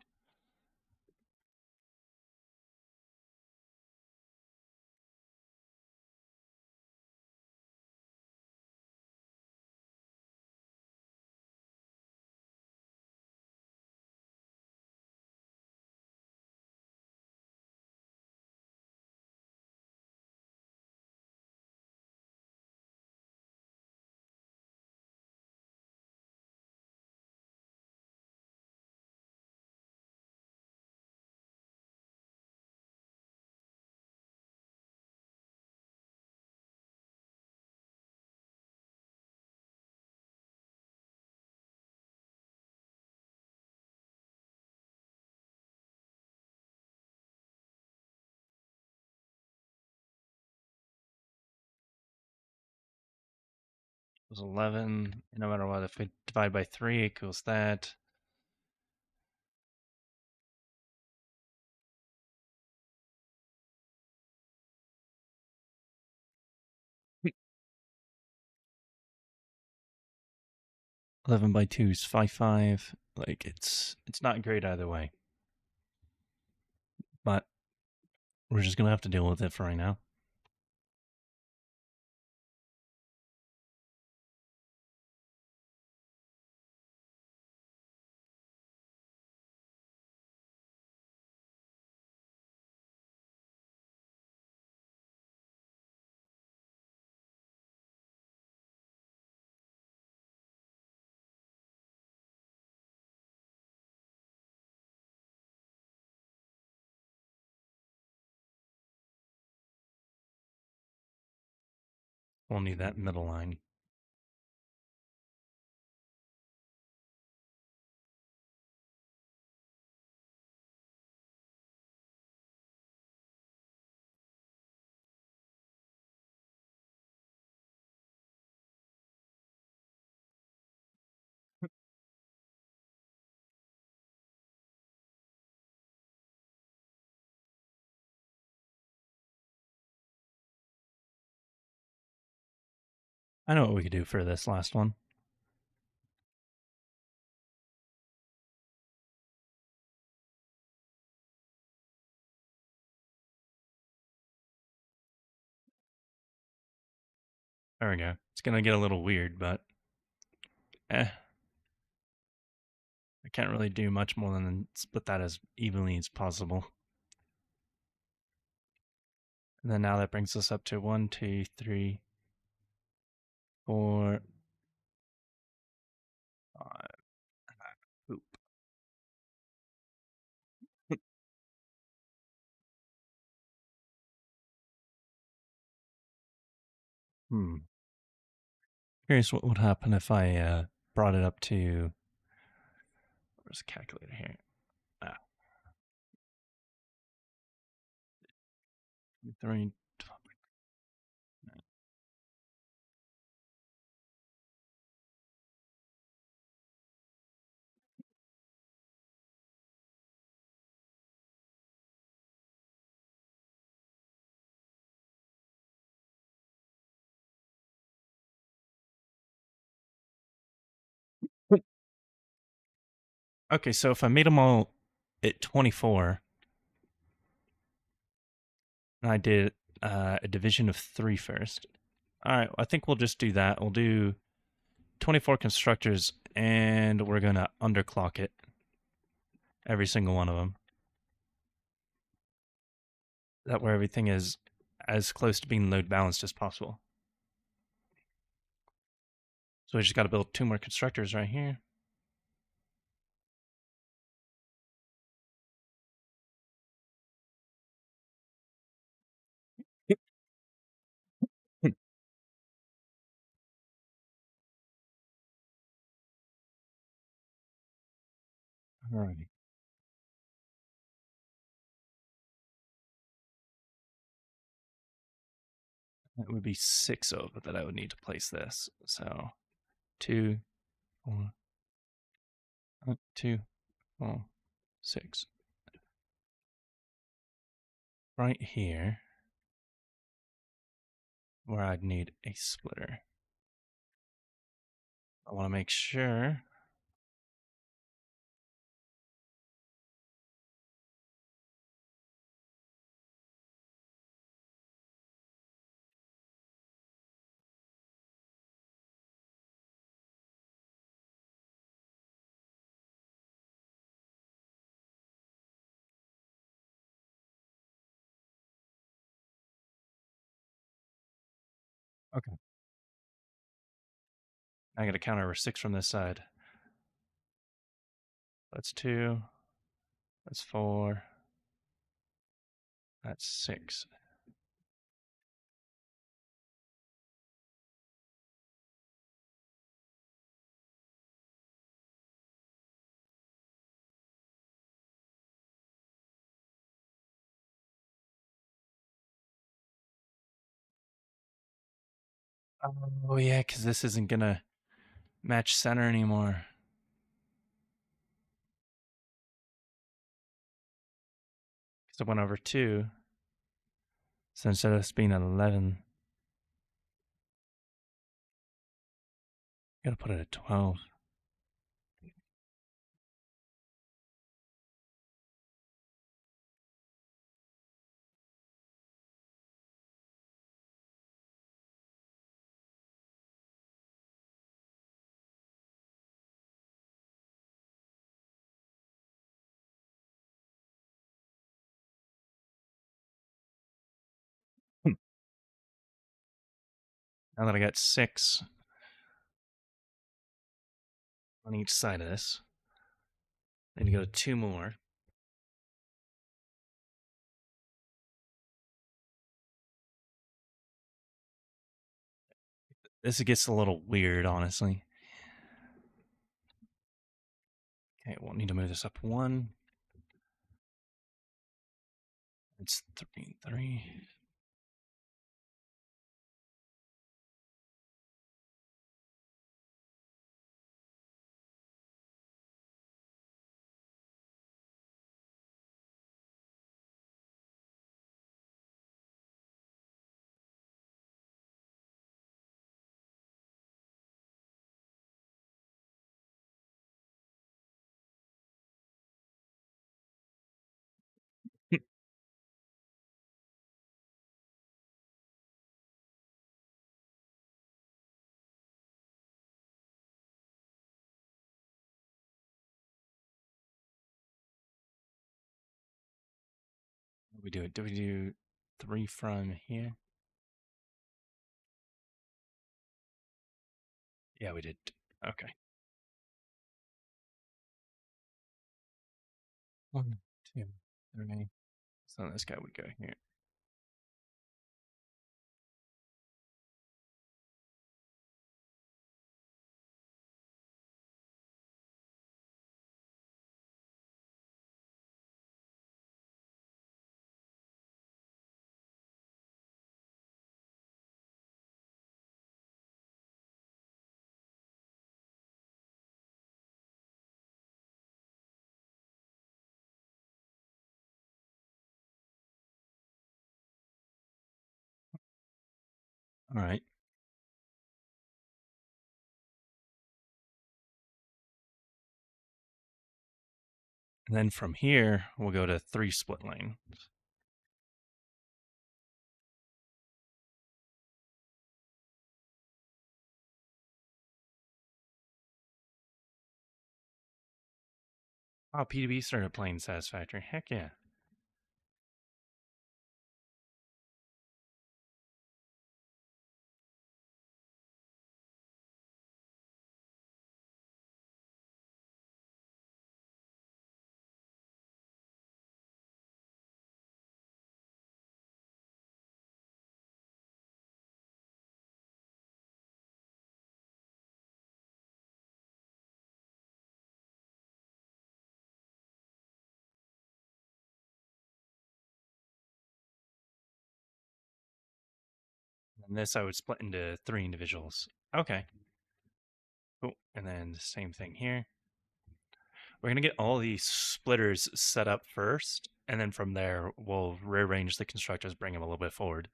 It was 11. No matter what, if we divide by 3 equals that. Hmm. 11 by 2 is 5. Like, it's not great either way. But we're just going to have to deal with it for right now. We'll need that middle line. I know what we could do for this last one. There we go. It's going to get a little weird, but I can't really do much more than split that as evenly as possible. And then now that brings us up to 1, 2, 3, 4, 5. Oop. Hmm. Curious what would happen if I brought it up to. Where's the calculator here? Ah, 3. Okay, so if I made them all at 24, and I did a division of 3 first. All right, I think we'll just do that. We'll do 24 constructors, and we're going to underclock it, every single one of them. That way everything is as close to being load balanced as possible. So we just got to build 2 more constructors right here. All right. That would be 6 over that I would need to place this. So 2, 4, 2, 4, 6. Right here, where I'd need a splitter. I want to make sure. Okay. I got to count over 6 from this side. That's 2. That's 4. That's 6. Oh, yeah, because this isn't going to match center anymore. Because it went over 2. So instead of this being an 11, got to put it at 12. Now that I got 6 on each side of this, I need to go 2 more. This gets a little weird, honestly. Okay, we'll need to move this up 1. It's 3, 3. We do it. Do we do 3 from here? Yeah, we did. Okay. 1, 2, 3. So this guy would go here. All right. And then from here, we'll go to 3 split lane. Oh, PDB started playing Satisfactory. Heck yeah. And this I would split into 3 individuals. Okay, cool. And then the same thing here. We're gonna get all these splitters set up first, and then from there we'll rearrange the constructors, bring them a little bit forward.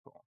Cool.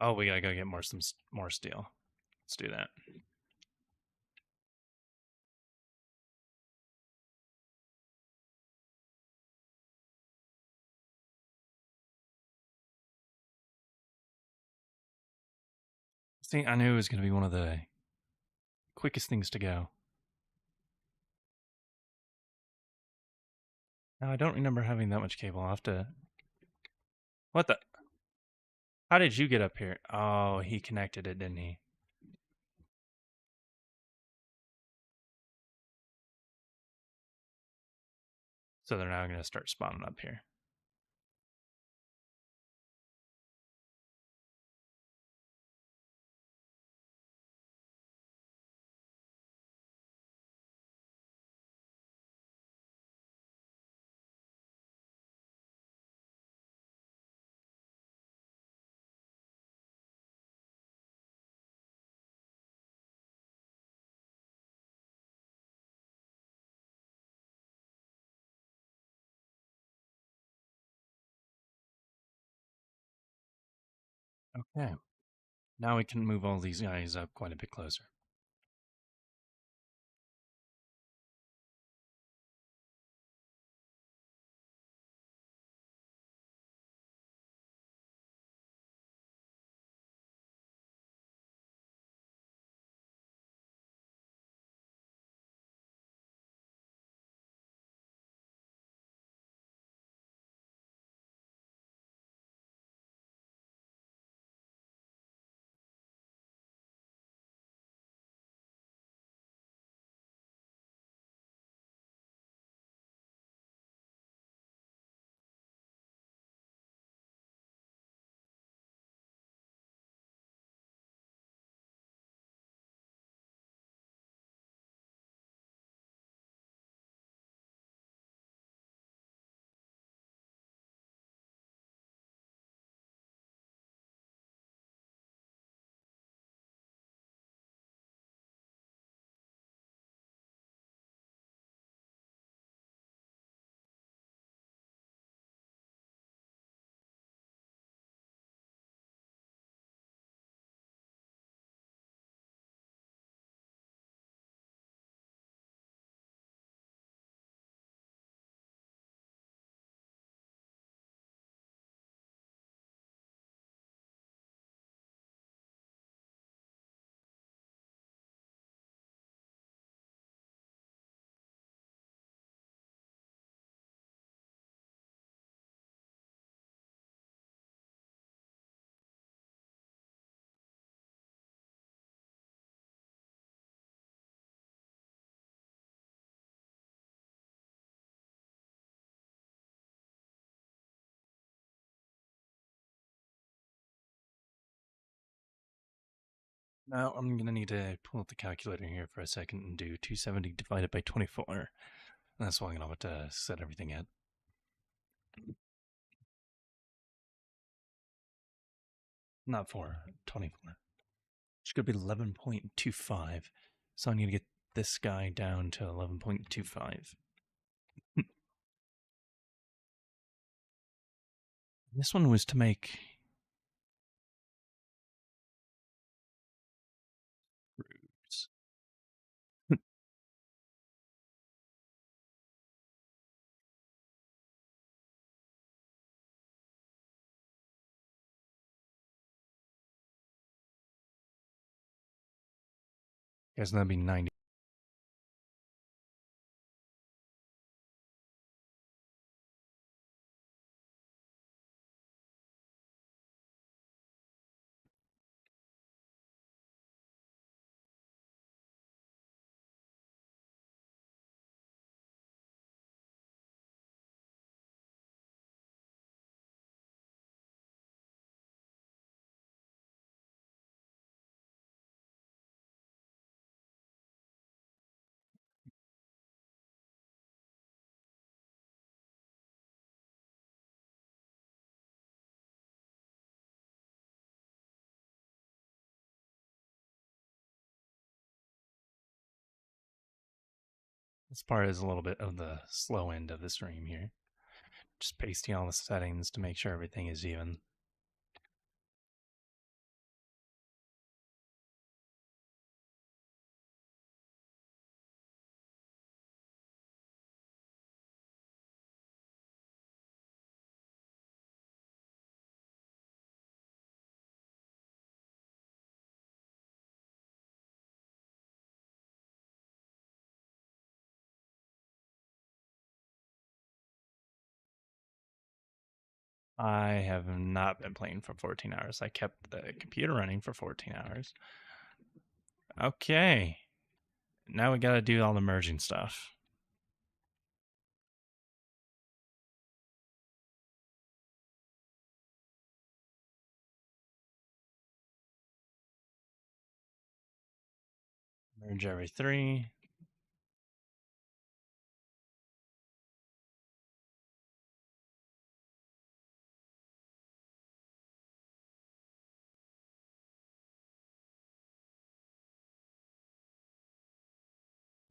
Oh, we gotta go get more steel. Let's do that. See, I knew it was gonna be one of the quickest things to go. Now I don't remember having that much cable. I'll have to. What the? How did you get up here? Oh, he connected it, didn't he? So they're now gonna start spawning up here. Okay. Now we can move all these guys up quite a bit closer. Now I'm going to need to pull up the calculator here for a second and do 270 divided by 24. That's what I'm going to have to set everything at. Not 4, 24. Which could be 11.25. So I need to get this guy down to 11.25. This one was to make roots. Guess that'd be 90. This part is a little bit of the slow end of the stream here. Just pasting all the settings to make sure everything is even. I have not been playing for 14 hours. I kept the computer running for 14 hours. Okay. Now we gotta do all the merging stuff. Merge every 3.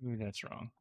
Ooh, that's wrong.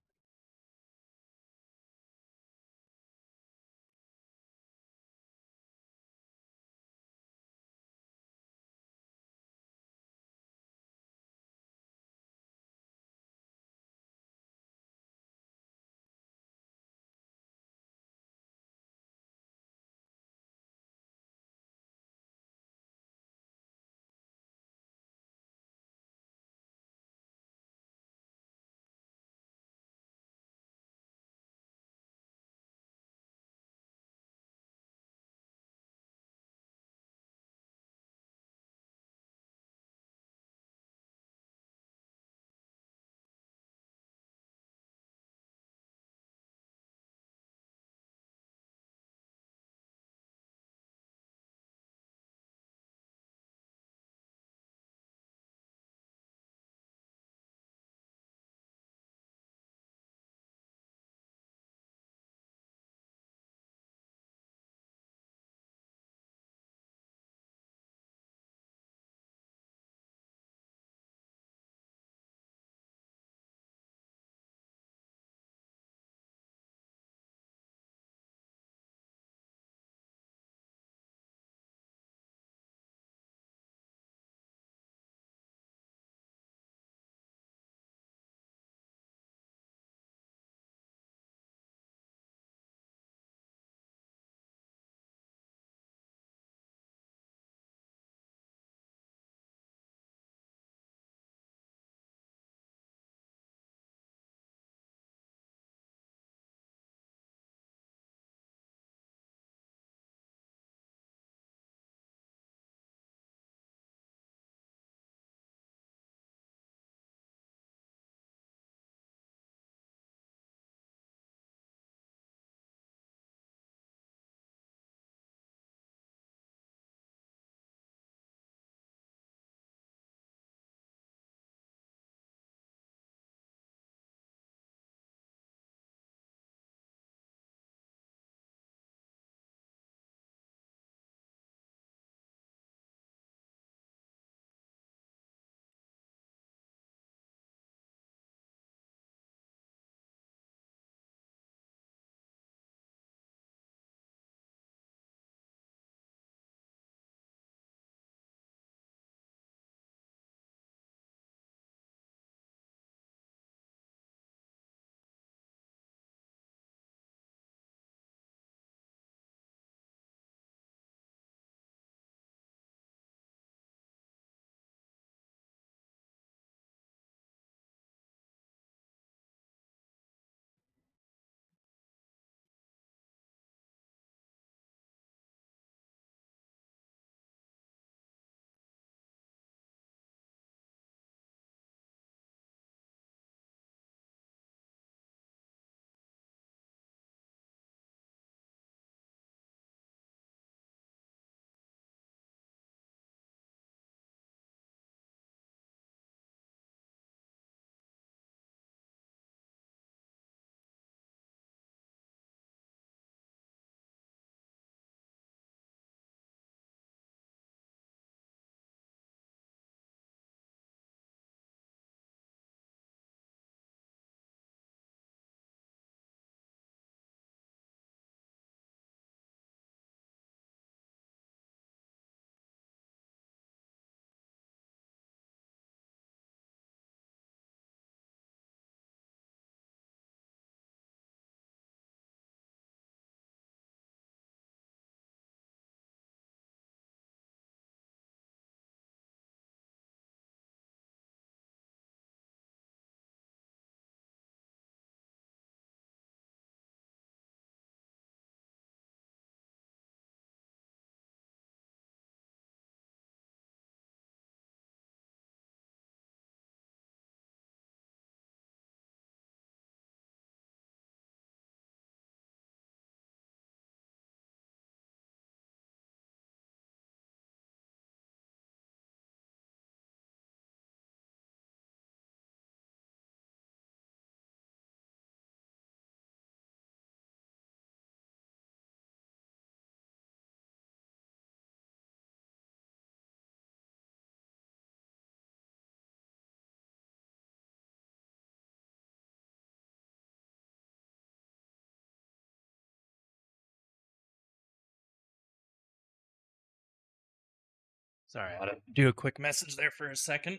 Sorry, I had to do a quick message there for a second.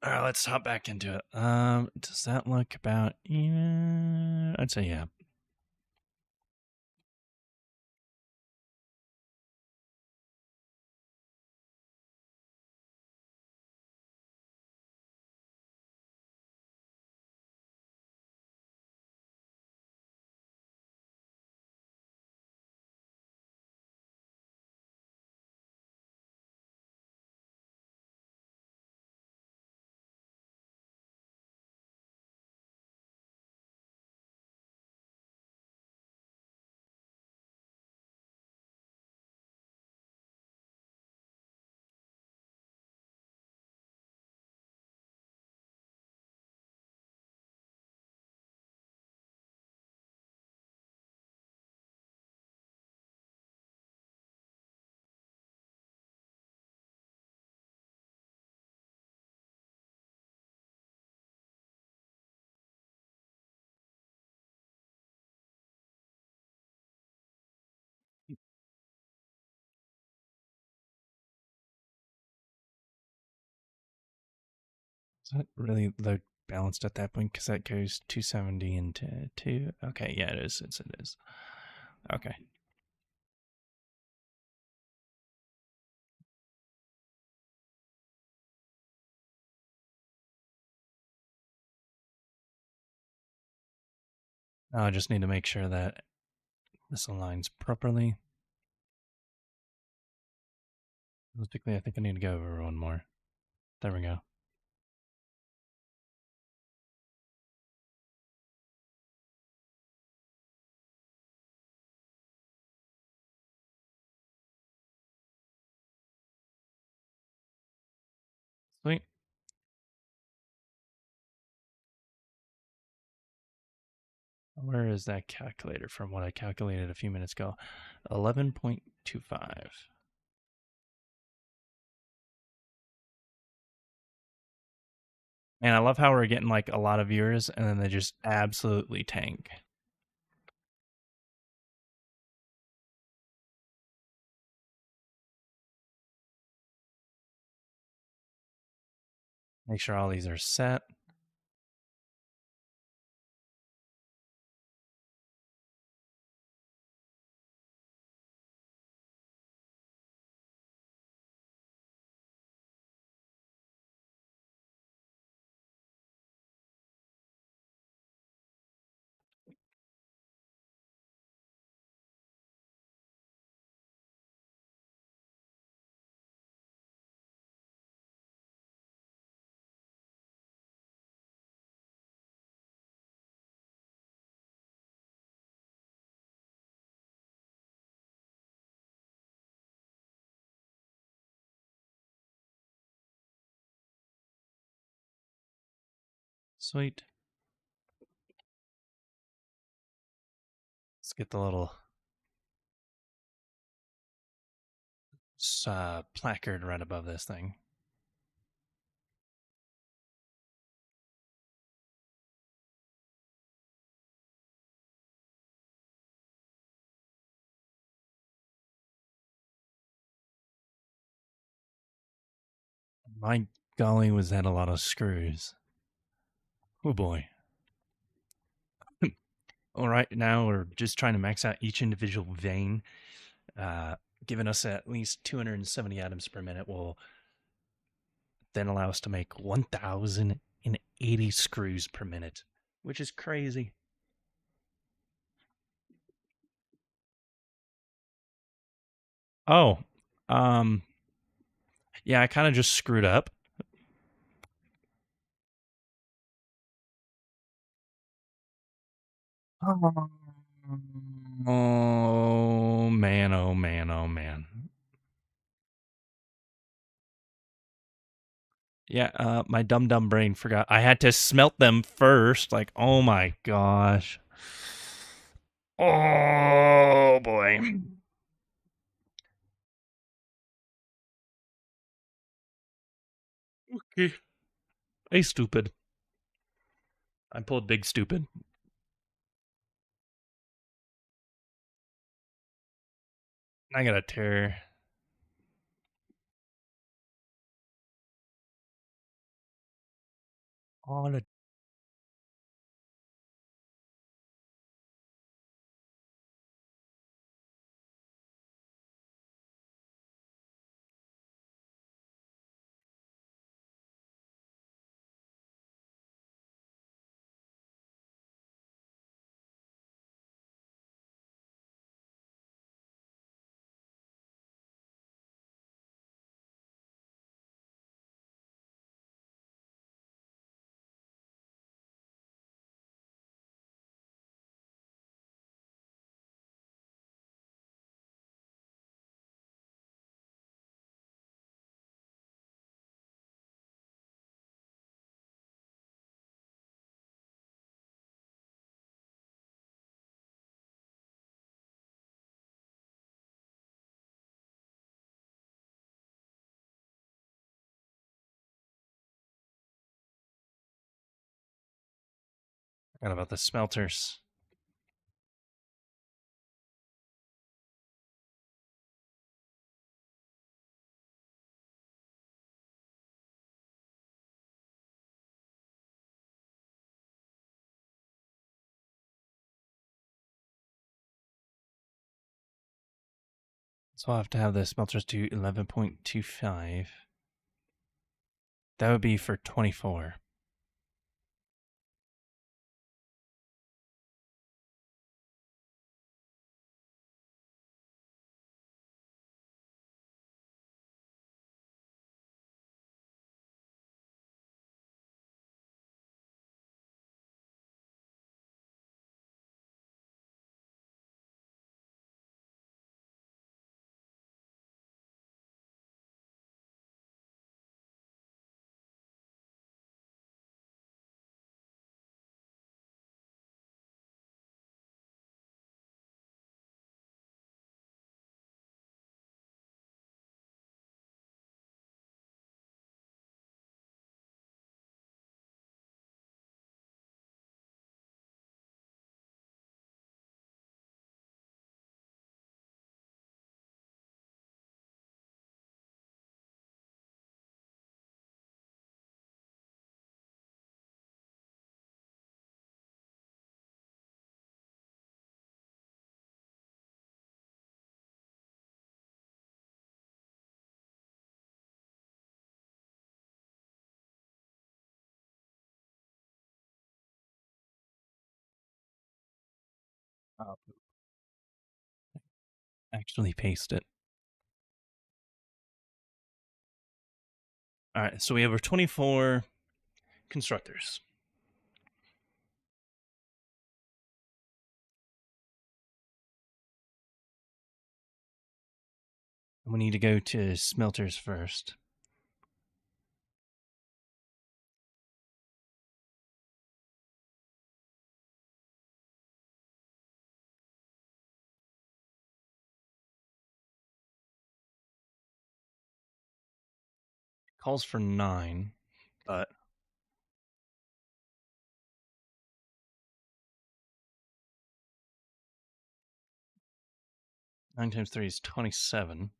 All right, let's hop back into it. Does that look about even? I'd say yeah. Is that really load balanced at that point? Because that goes 270 into 2. Okay, yeah, it is. It is. Okay. Now I just need to make sure that this aligns properly. Realistically, I think I need to go over one more. There we go. Sweet. Where is that calculator from what I calculated a few minutes ago? 11.25. And I love how we're getting like a lot of viewers and then they just absolutely tank. Make sure all these are set. Sweet. Let's get the little placard right above this thing. My golly, was that a lot of screws. Oh boy. All right, now we're just trying to max out each individual vein. Giving us at least 270 atoms per minute will then allow us to make 1,080 screws per minute, which is crazy. Oh, um, yeah, I kind of just screwed up. Oh man, oh man, oh man. Yeah, my dumb brain forgot. I had to smelt them first. Like, oh my gosh. Oh boy. Okay. Hey, stupid. I pulled big stupid. I got a tear. On a Forgot about the smelters. So I'll have to have the smelters to 11.25. That would be for 24. I'll actually paste it. All right, so we have our 24 constructors. We need to go to smelters first. Calls for 9, but 9 times 3 is 27.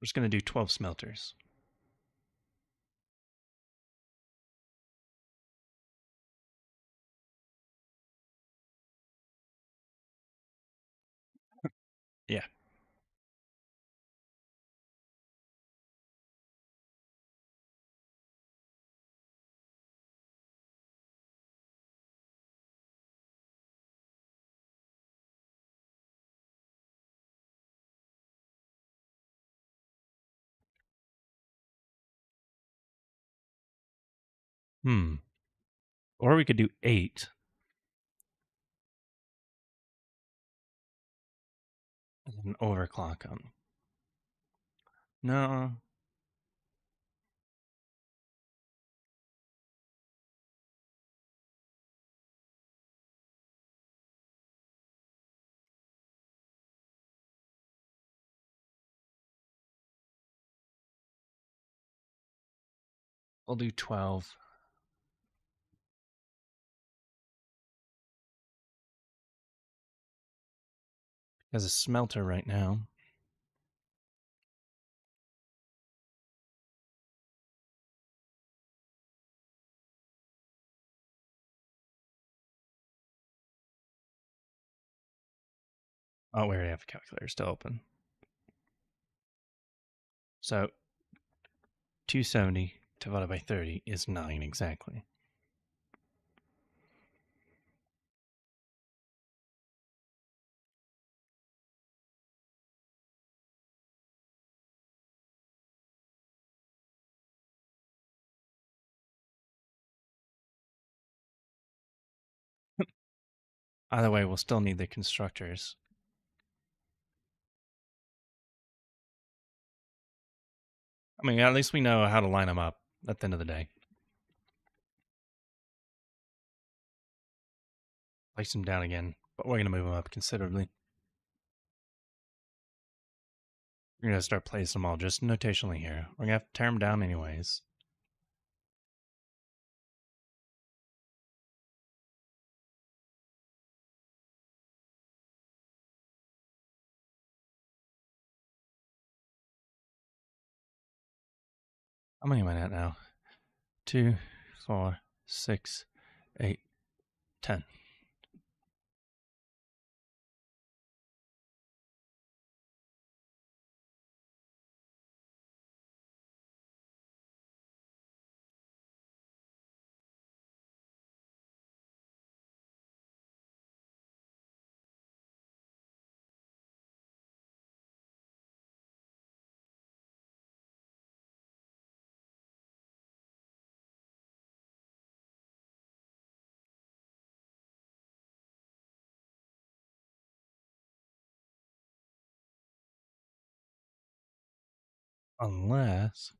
We're just going to do 12 smelters. Yeah. Hmm. Or we could do 8 and overclock them. No. We'll do 12. Has a smelter right now. Oh, we already have the calculator still open. So 270 divided by 30 is 9 exactly. Either way, we'll still need the constructors. I mean, at least we know how to line them up at the end of the day. Place them down again, but we're going to move them up considerably. We're going to start placing them all just notationally here. We're going to have to tear them down anyways. How many am I at now? 2, 4, 6, 8, 10. Unless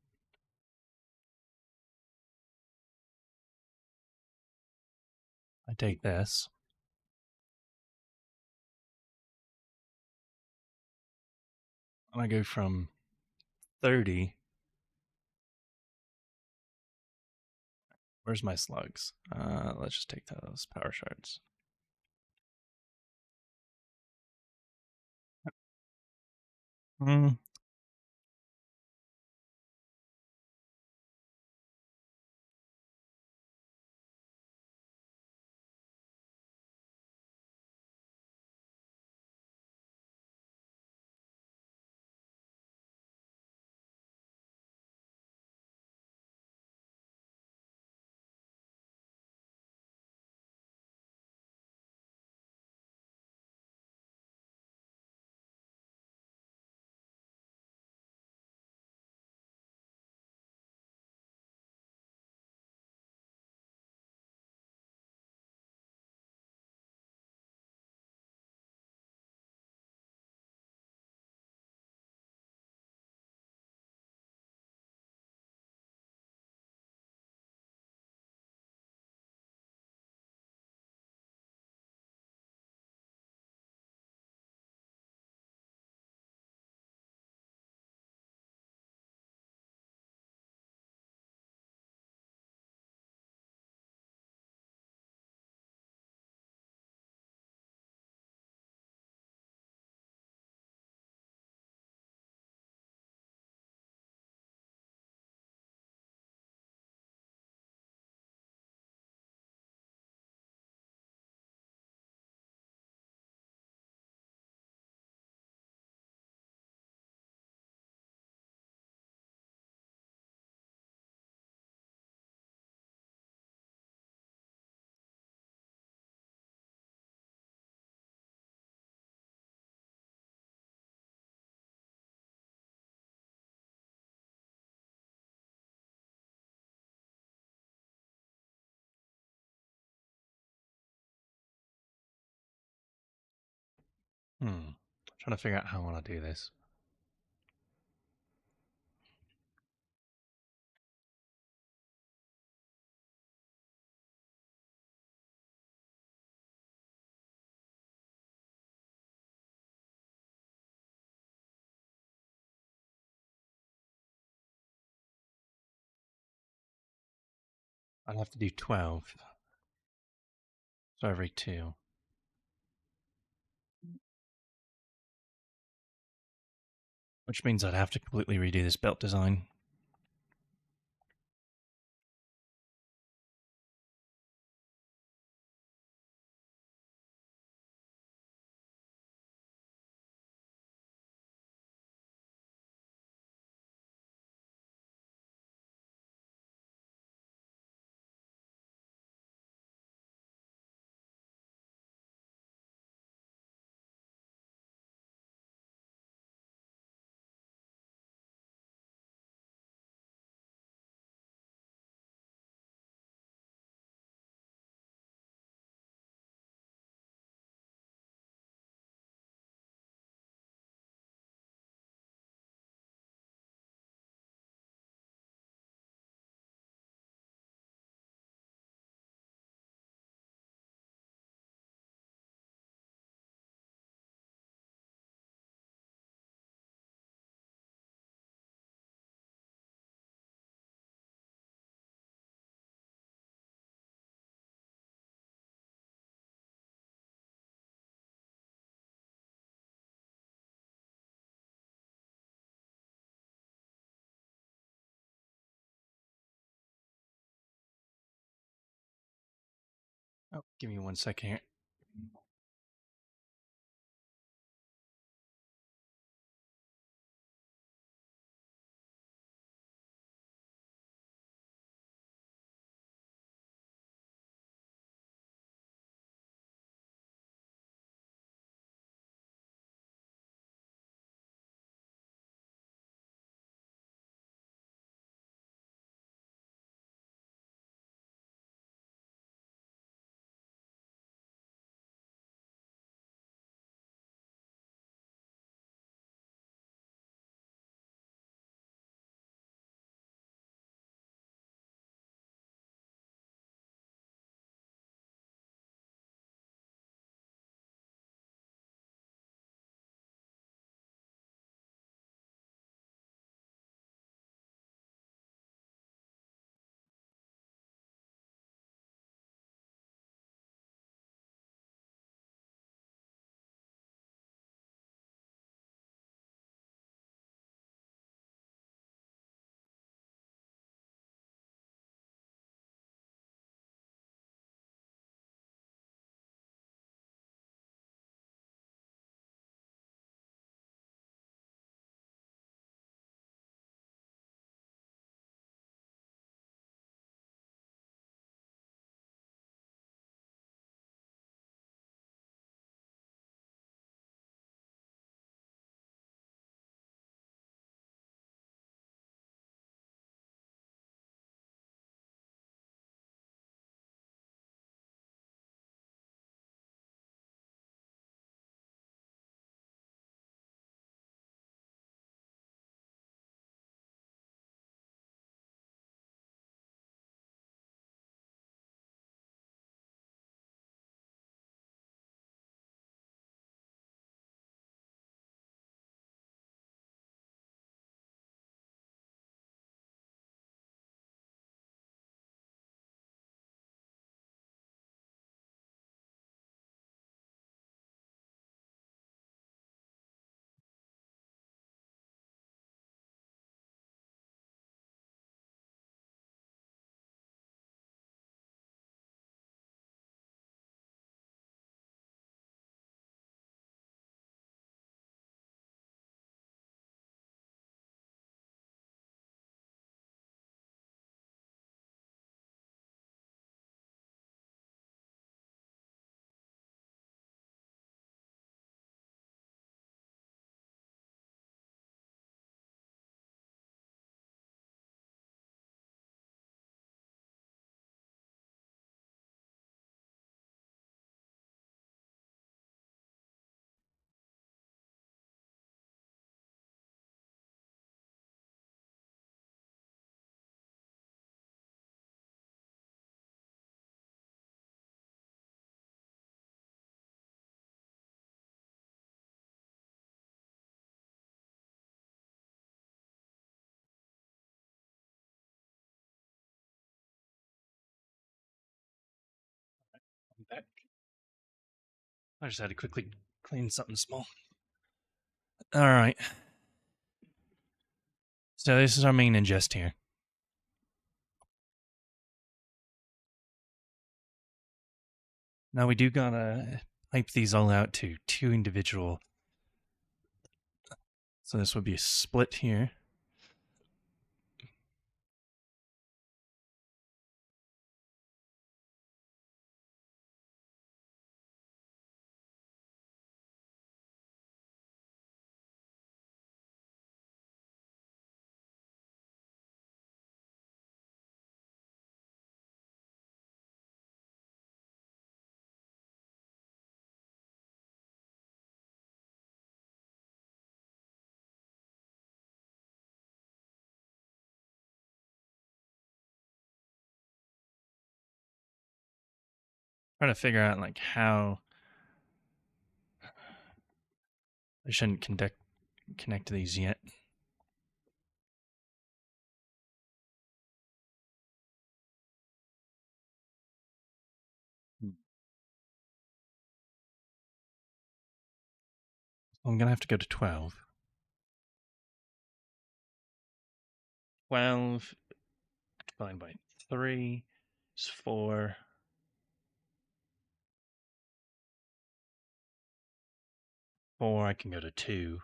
I take this. And I go from 30. Where's my slugs? Let's just take those power shards. Hmm. Trying to figure out how I want to do this. I'd have to do 12. So every two. Which means I'd have to completely redo this belt design. Oh, give me 1 second here. back. I just had to quickly clean something small. All right. So this is our main ingest here. Now we do gotta pipe these all out to two individual. So this would be a split here. Trying to figure out like how I shouldn't connect to these yet. I'm gonna have to go to 12. 12 divided by 3 is 4. 4, I can go to 2.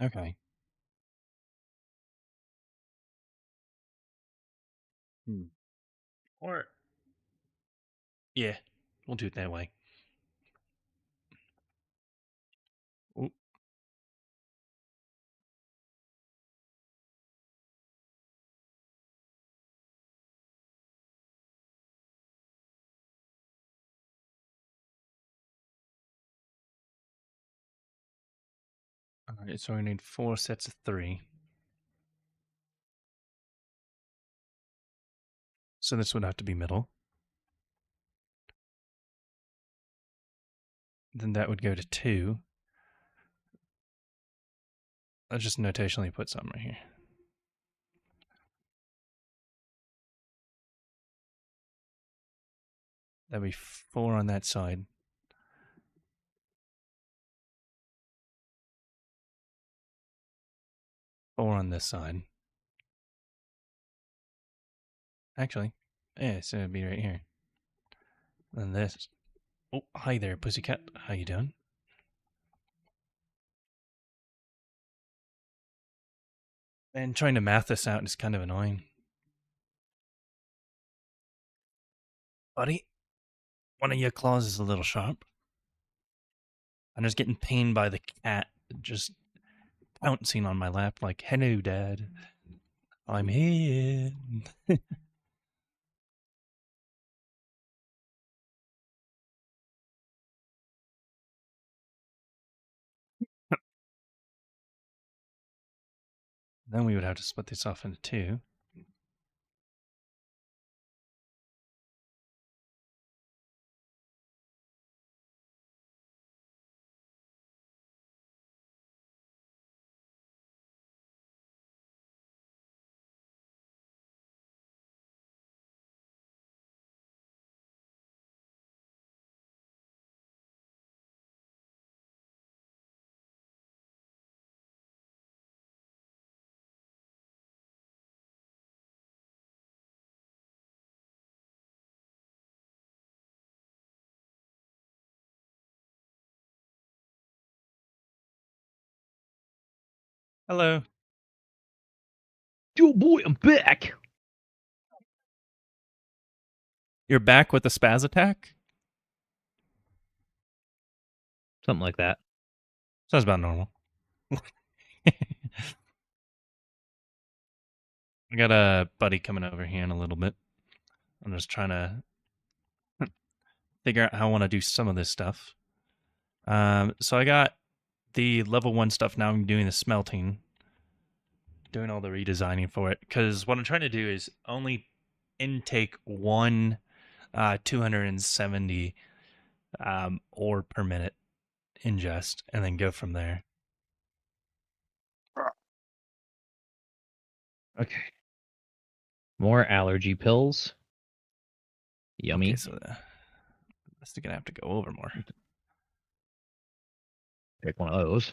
Okay. Or, yeah, we'll do it that way. Oop. All right, so we need 4 sets of 3. So this would have to be middle. Then that would go to 2. I'll just notationally put something right here. That'd be 4 on that side. 4 on this side. Actually, yeah, so it'd be right here. And this. Oh, hi there, pussycat. How you doing? And trying to math this out is kind of annoying. Buddy, one of your claws is a little sharp. I'm just getting pained by the cat just pouncing on my lap like, hello, Dad. I'm here. Then we would have to split this off into 2. Hello. Yo, boy, I'm back. You're back with the spaz attack? Something like that. Sounds about normal. I got a buddy coming over here in a little bit. I'm just trying to figure out how I want to do some of this stuff. So I got the level 1 stuff now. I'm doing the smelting, doing all the redesigning for it. Because what I'm trying to do is only intake one 270 ore per minute ingest and then go from there. Okay. More allergy pills. Okay, Yummy. so this is gonna have to go over more. Pick one of those.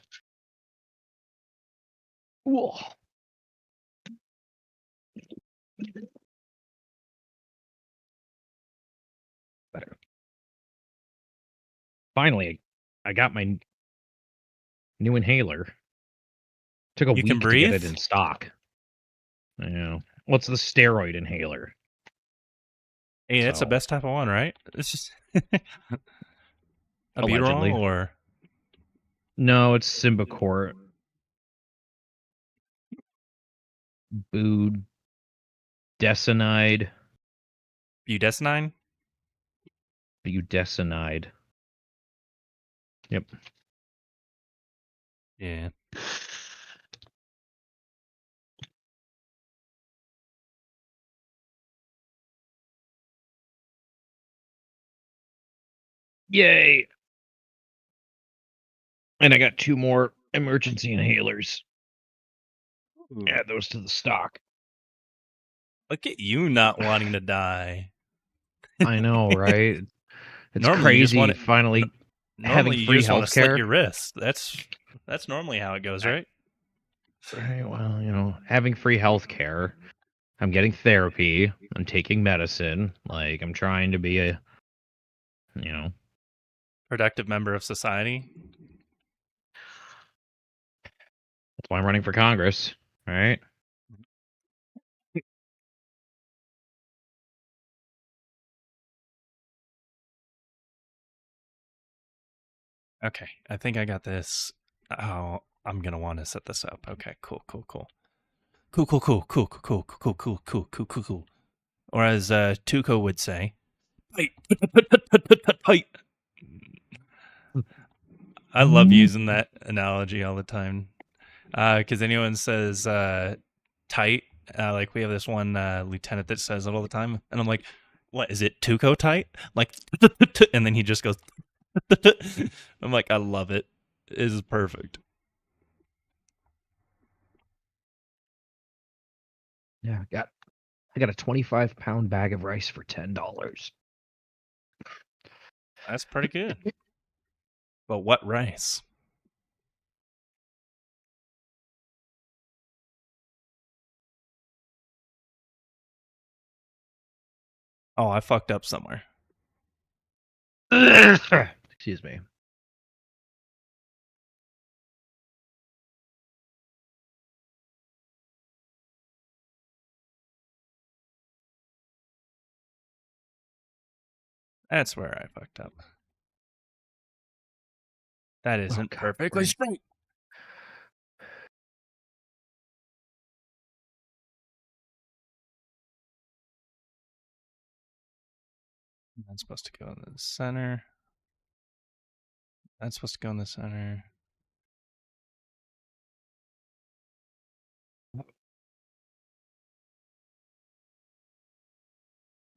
Whoa. Better. Finally, I got my new inhaler. Took a You can week to get breathe? it in stock. I know. What's the steroid inhaler? Hey, that's the So, best type of one, right? It's just a albuterol allegedly. or No, it's Symbicort. Budesonide. budesonide? Budesonide. Yep. Yeah. Yay. And I got 2 more emergency inhalers. Ooh. Add those to the stock. Look at you not wanting to die. I know, right? It's Normally, you just want crazy it. finally having Normally, you free just want to slit healthcare. your wrist. That's normally how it goes, right? Right, well, having free healthcare. I'm getting therapy. I'm taking medicine. Like, I'm trying to be a, you know, Productive member of society. that's why I'm running for Congress, right? Okay, I think I got this. Oh, I'm gonna want to set this up. Okay, cool, cool, cool, cool, cool, cool, cool, cool, cool, cool, cool, cool, cool, cool. Or as Tuco would say, "Tight, tight." I love using that analogy all the time. Because anyone says tight, like we have this one lieutenant that says it all the time, and I'm like, "What is it? Tuco tight?" Like, and then he just goes. I'm like, I love it. It is perfect. Yeah, I got a 25-pound bag of rice for $10. That's pretty good. But what rice? Oh, I fucked up somewhere. Excuse me. That's where I fucked up. That Oh isn't God, perfectly brain. straight. That's supposed to go in the center. That's supposed to go in the center.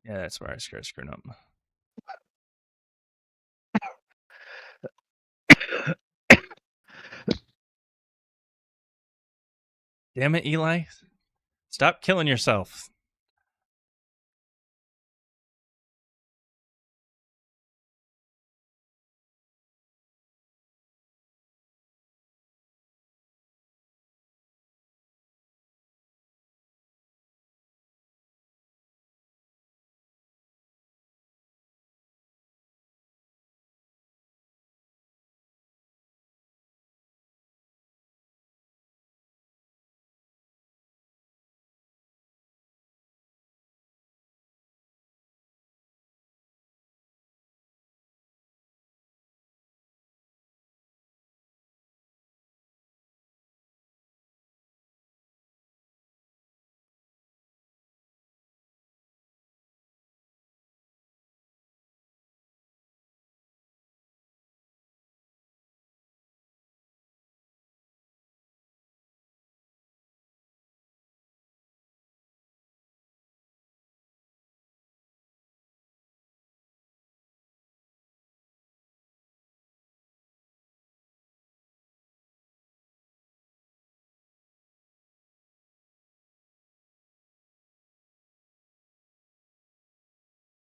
Yeah, that's where I screwed up. Damn it, Eli. Stop killing yourself.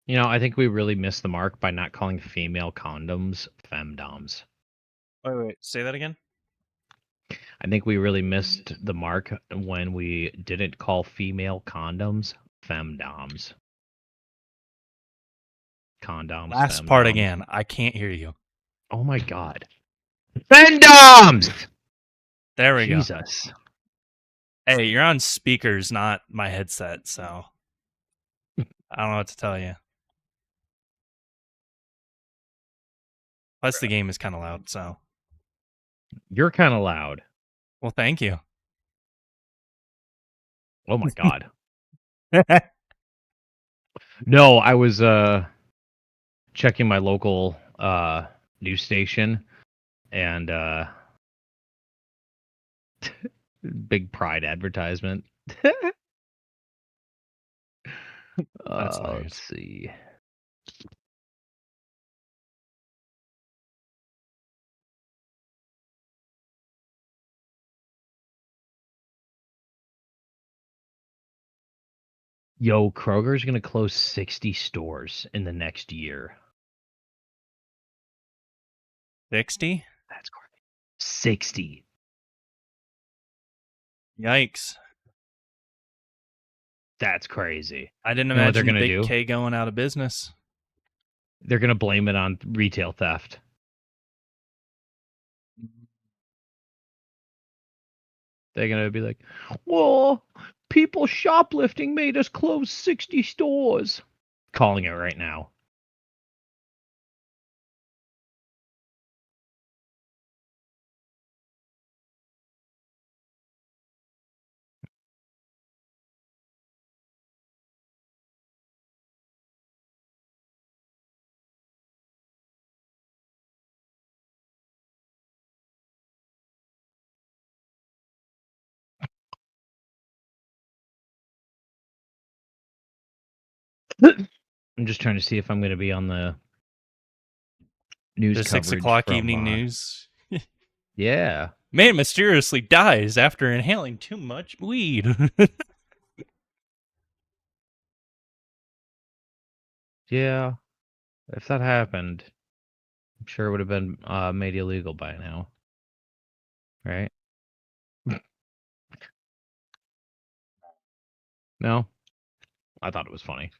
I think we really missed the mark by not calling female condoms femdoms. Wait. Say that again. I think we really missed the mark when we didn't call female condoms femdoms. Condoms, Last part femdoms. again. I can't hear you. Oh my god. Femdoms! There we go. Jesus. Hey, you're on speakers, not my headset, so I don't know what to tell you. Plus, the game is kind of loud, so. You're kind of loud. Well, thank you. Oh my god. No, I was checking my local news station and big Pride advertisement. That's Let's hilarious. see. Yo, Kroger's gonna close 60 stores in the next year. 60? That's crazy. 60. Yikes. That's crazy. I didn't You know what they're imagine gonna Big do? K going out of business. They're gonna blame it on retail theft. They're gonna be like, "Well, people shoplifting made us close 60 stores." Calling it right now. I'm just trying to see if I'm gonna be on the news The six coverage o'clock from evening news. yeah. Man mysteriously dies after inhaling too much weed. Yeah. If that happened, I'm sure it would have been made illegal by now. Right? No? I thought it was funny.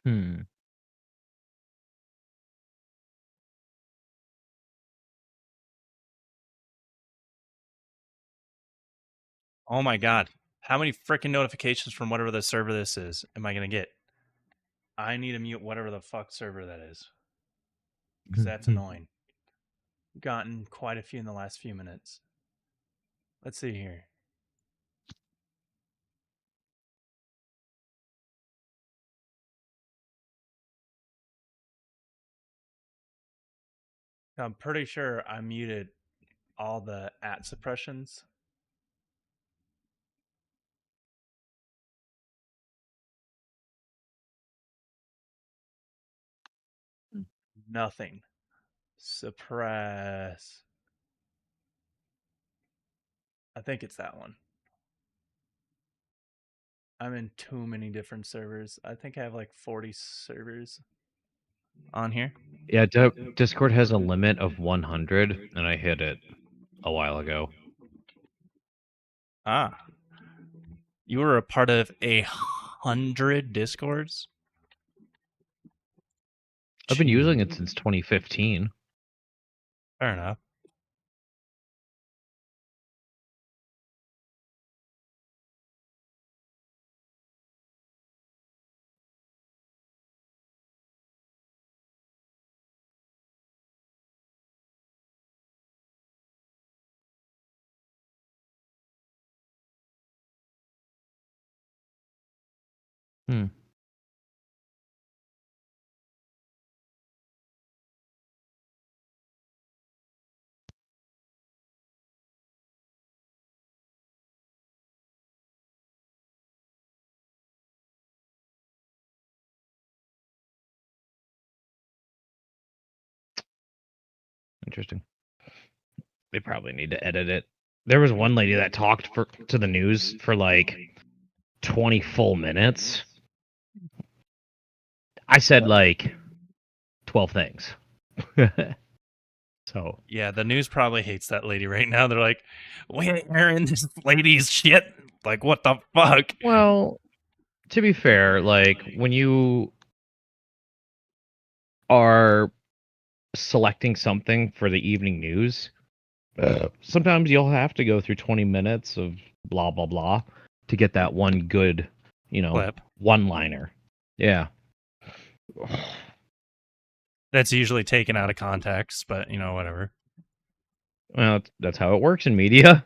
Hmm. Oh my god. How many freaking notifications from whatever the server this is am I going to get? I need to mute whatever the fuck server that is. Because that's annoying. Gotten quite a few in the last few minutes. Let's see here. I'm pretty sure I muted all the at suppressions. Nothing. Suppress. I think it's that one. I'm in too many different servers. I think I have like 40 servers on here. Yeah, Discord has a limit of 100, and I hit it a while ago. Ah, you were a part of 100 discords? I've been using Gee, it since 2015. fair enough. Hmm. Interesting. They probably need to edit it. There was one lady that talked to the news for like 20 full minutes. I said like 12 things. So, Yeah, the news probably hates that lady right now. They're like, we ain't airing this lady's shit. Like, what the fuck? well, to be fair, like when you are selecting something for the evening news, sometimes you'll have to go through 20 minutes of blah blah blah to get that one good, Clip. one liner. Yeah. That's usually taken out of context, but whatever. Well, that's how it works in media.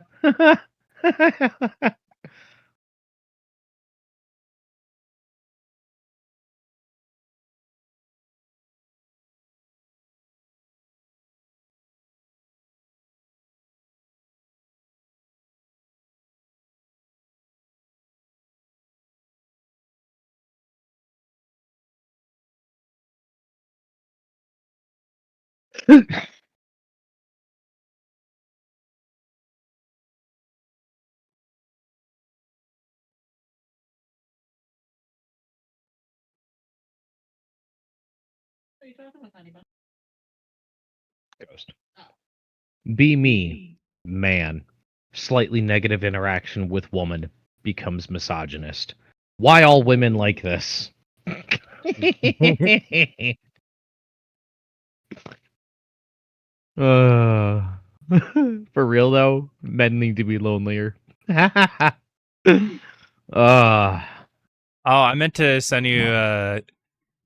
Ghost. Be me, man. Slightly negative interaction with woman becomes misogynist. Why all women like this? uh, for real though, men need to be lonelier. uh, Oh, I meant to send you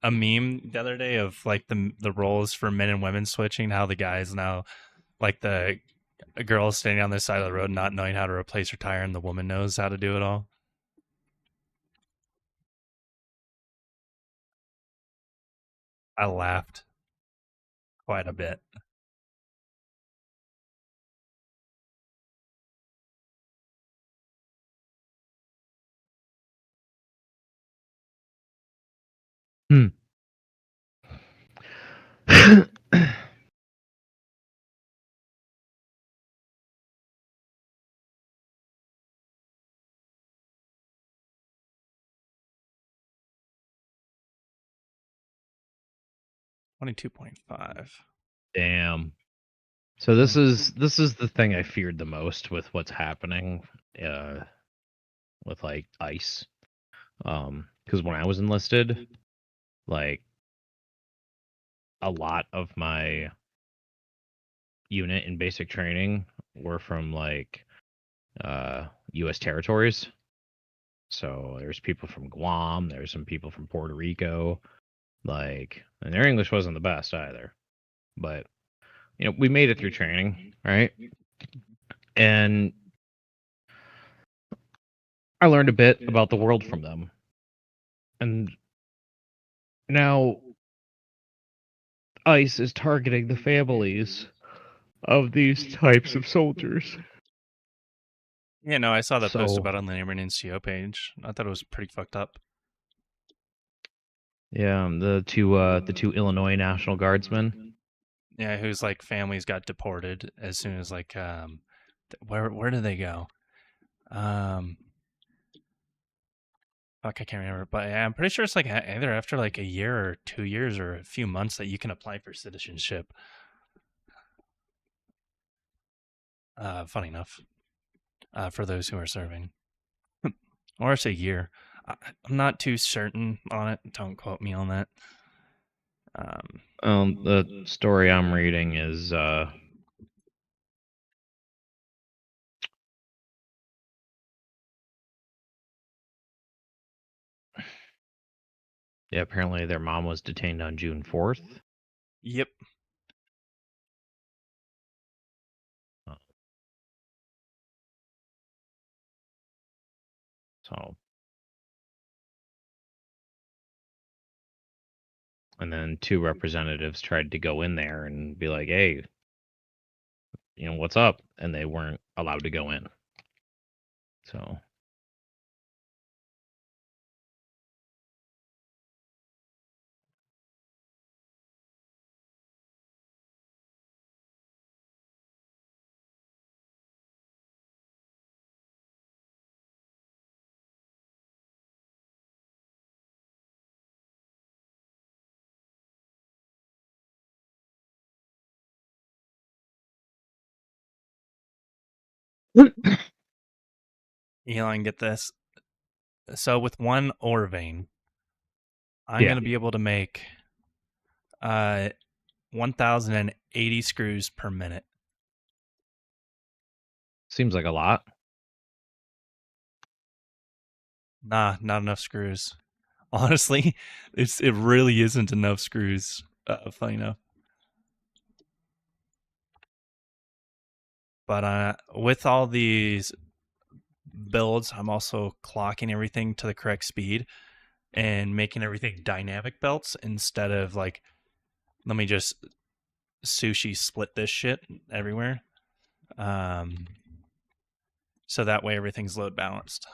a meme the other day of like the roles for men and women switching. How the guys now, like the a girl standing on the side of the road not knowing how to replace her tire, and the woman knows how to do it all. I laughed quite a bit. hmm. 22.5. Damn. So this is the thing I feared the most with what's happening uh with like ICE. Because when I was enlisted, like a lot of my unit in basic training were from like US territories. So there's people from Guam, there's some people from Puerto Rico, like and their English wasn't the best either. But we made it through training, right? And I learned a bit about the world from them. And now ICE is targeting the families of these types of soldiers. Yeah, no, I saw that post So about on the Neighborhood NCO page. I thought it was pretty fucked up. yeah, the two Illinois National Guardsmen. Yeah, whose like families got deported as soon as like where did they go? Um, fuck, I can't remember, but yeah, I'm pretty sure it's like either after like a year or 2 years or a few months that you can apply for citizenship. Funny enough, for those who are serving, or it's a year. I, I'm not too certain on it. Don't quote me on that. Um, The story I'm reading is yeah, apparently their mom was detained on June 4th. yep. Uh, So and then 2 representatives tried to go in there and be like, "Hey, what's up?" And they weren't allowed to go in. So Elon, get this. So with one ore vein, I'm yeah, gonna be able to make 1,080 screws per minute. seems like a lot. Nah, not enough screws. Honestly, it really isn't enough screws. Funny enough, but with all these builds, I'm also clocking everything to the correct speed and making everything dynamic belts instead of like, let me just sushi split this shit everywhere. Um, so that way everything's load balanced.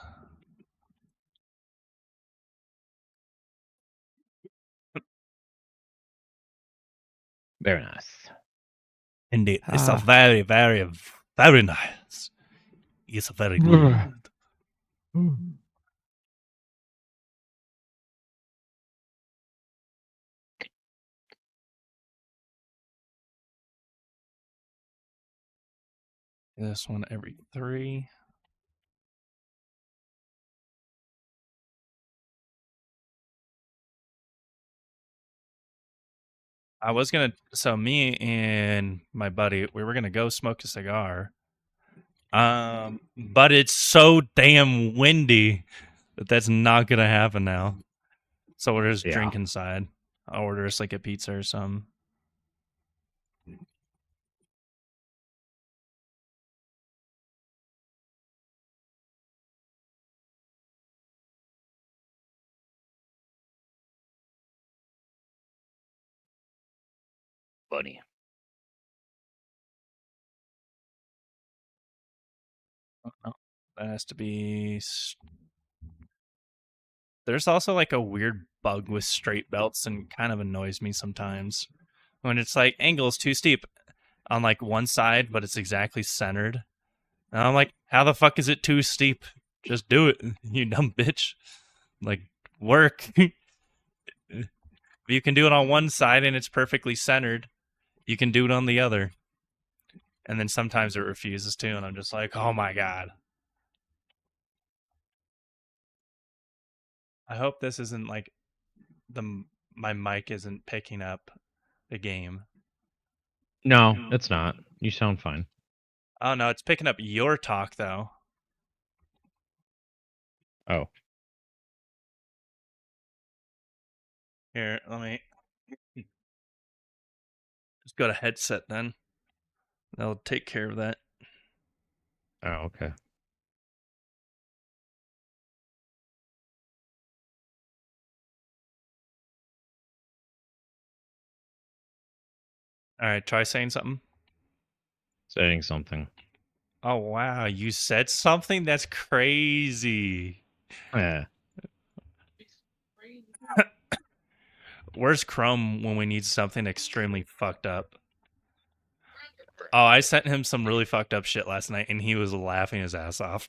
Very nice. Indeed, it's a Ah. very, very, very nice. It's very good. This one every 3. I was gonna. So me and my buddy, we were gonna go smoke a cigar. But it's so damn windy that that's not gonna happen now. So we're just Yeah. drinking inside. I'll order us like a pizza or something. Buddy. Oh, no. That has to be. There's also like a weird bug with straight belts and kind of annoys me sometimes when it's like angle is too steep on like one side, but it's exactly centered. And I'm like, how the fuck is it too steep? Just do it, you dumb bitch. Like, work. If you can do it on one side and it's perfectly centered, you can do it on the other. And then sometimes it refuses to, and I'm just like, oh my god. I hope this isn't like the my mic isn't picking up the game. No, it's not. You sound fine. Oh no, it's picking up your talk though. Oh. Here, let me just go to headset then. That'll take care of that. Oh, okay. All right, try saying something. Saying something. Oh wow, you said something? That's crazy. Yeah. Where's Chrome when we need something extremely fucked up? Oh, I sent him some really fucked up shit last night and he was laughing his ass off.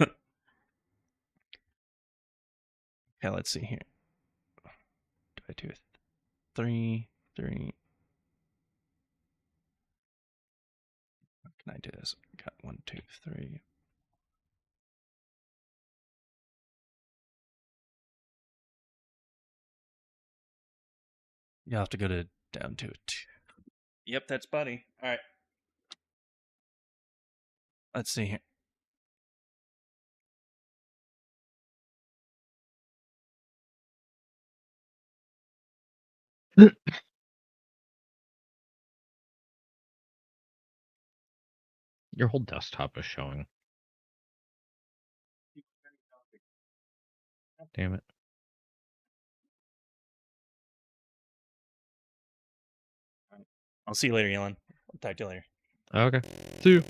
Okay, let's see here. Do I do 3, 3? How can I do this? Got 1, 2, 3. You'll have to go to down to 2. Yep, that's Buddy. All right, let's see here. Your whole desktop is showing. Damn it. I'll see you later, Yellen. I'll talk to you later. Okay. See you.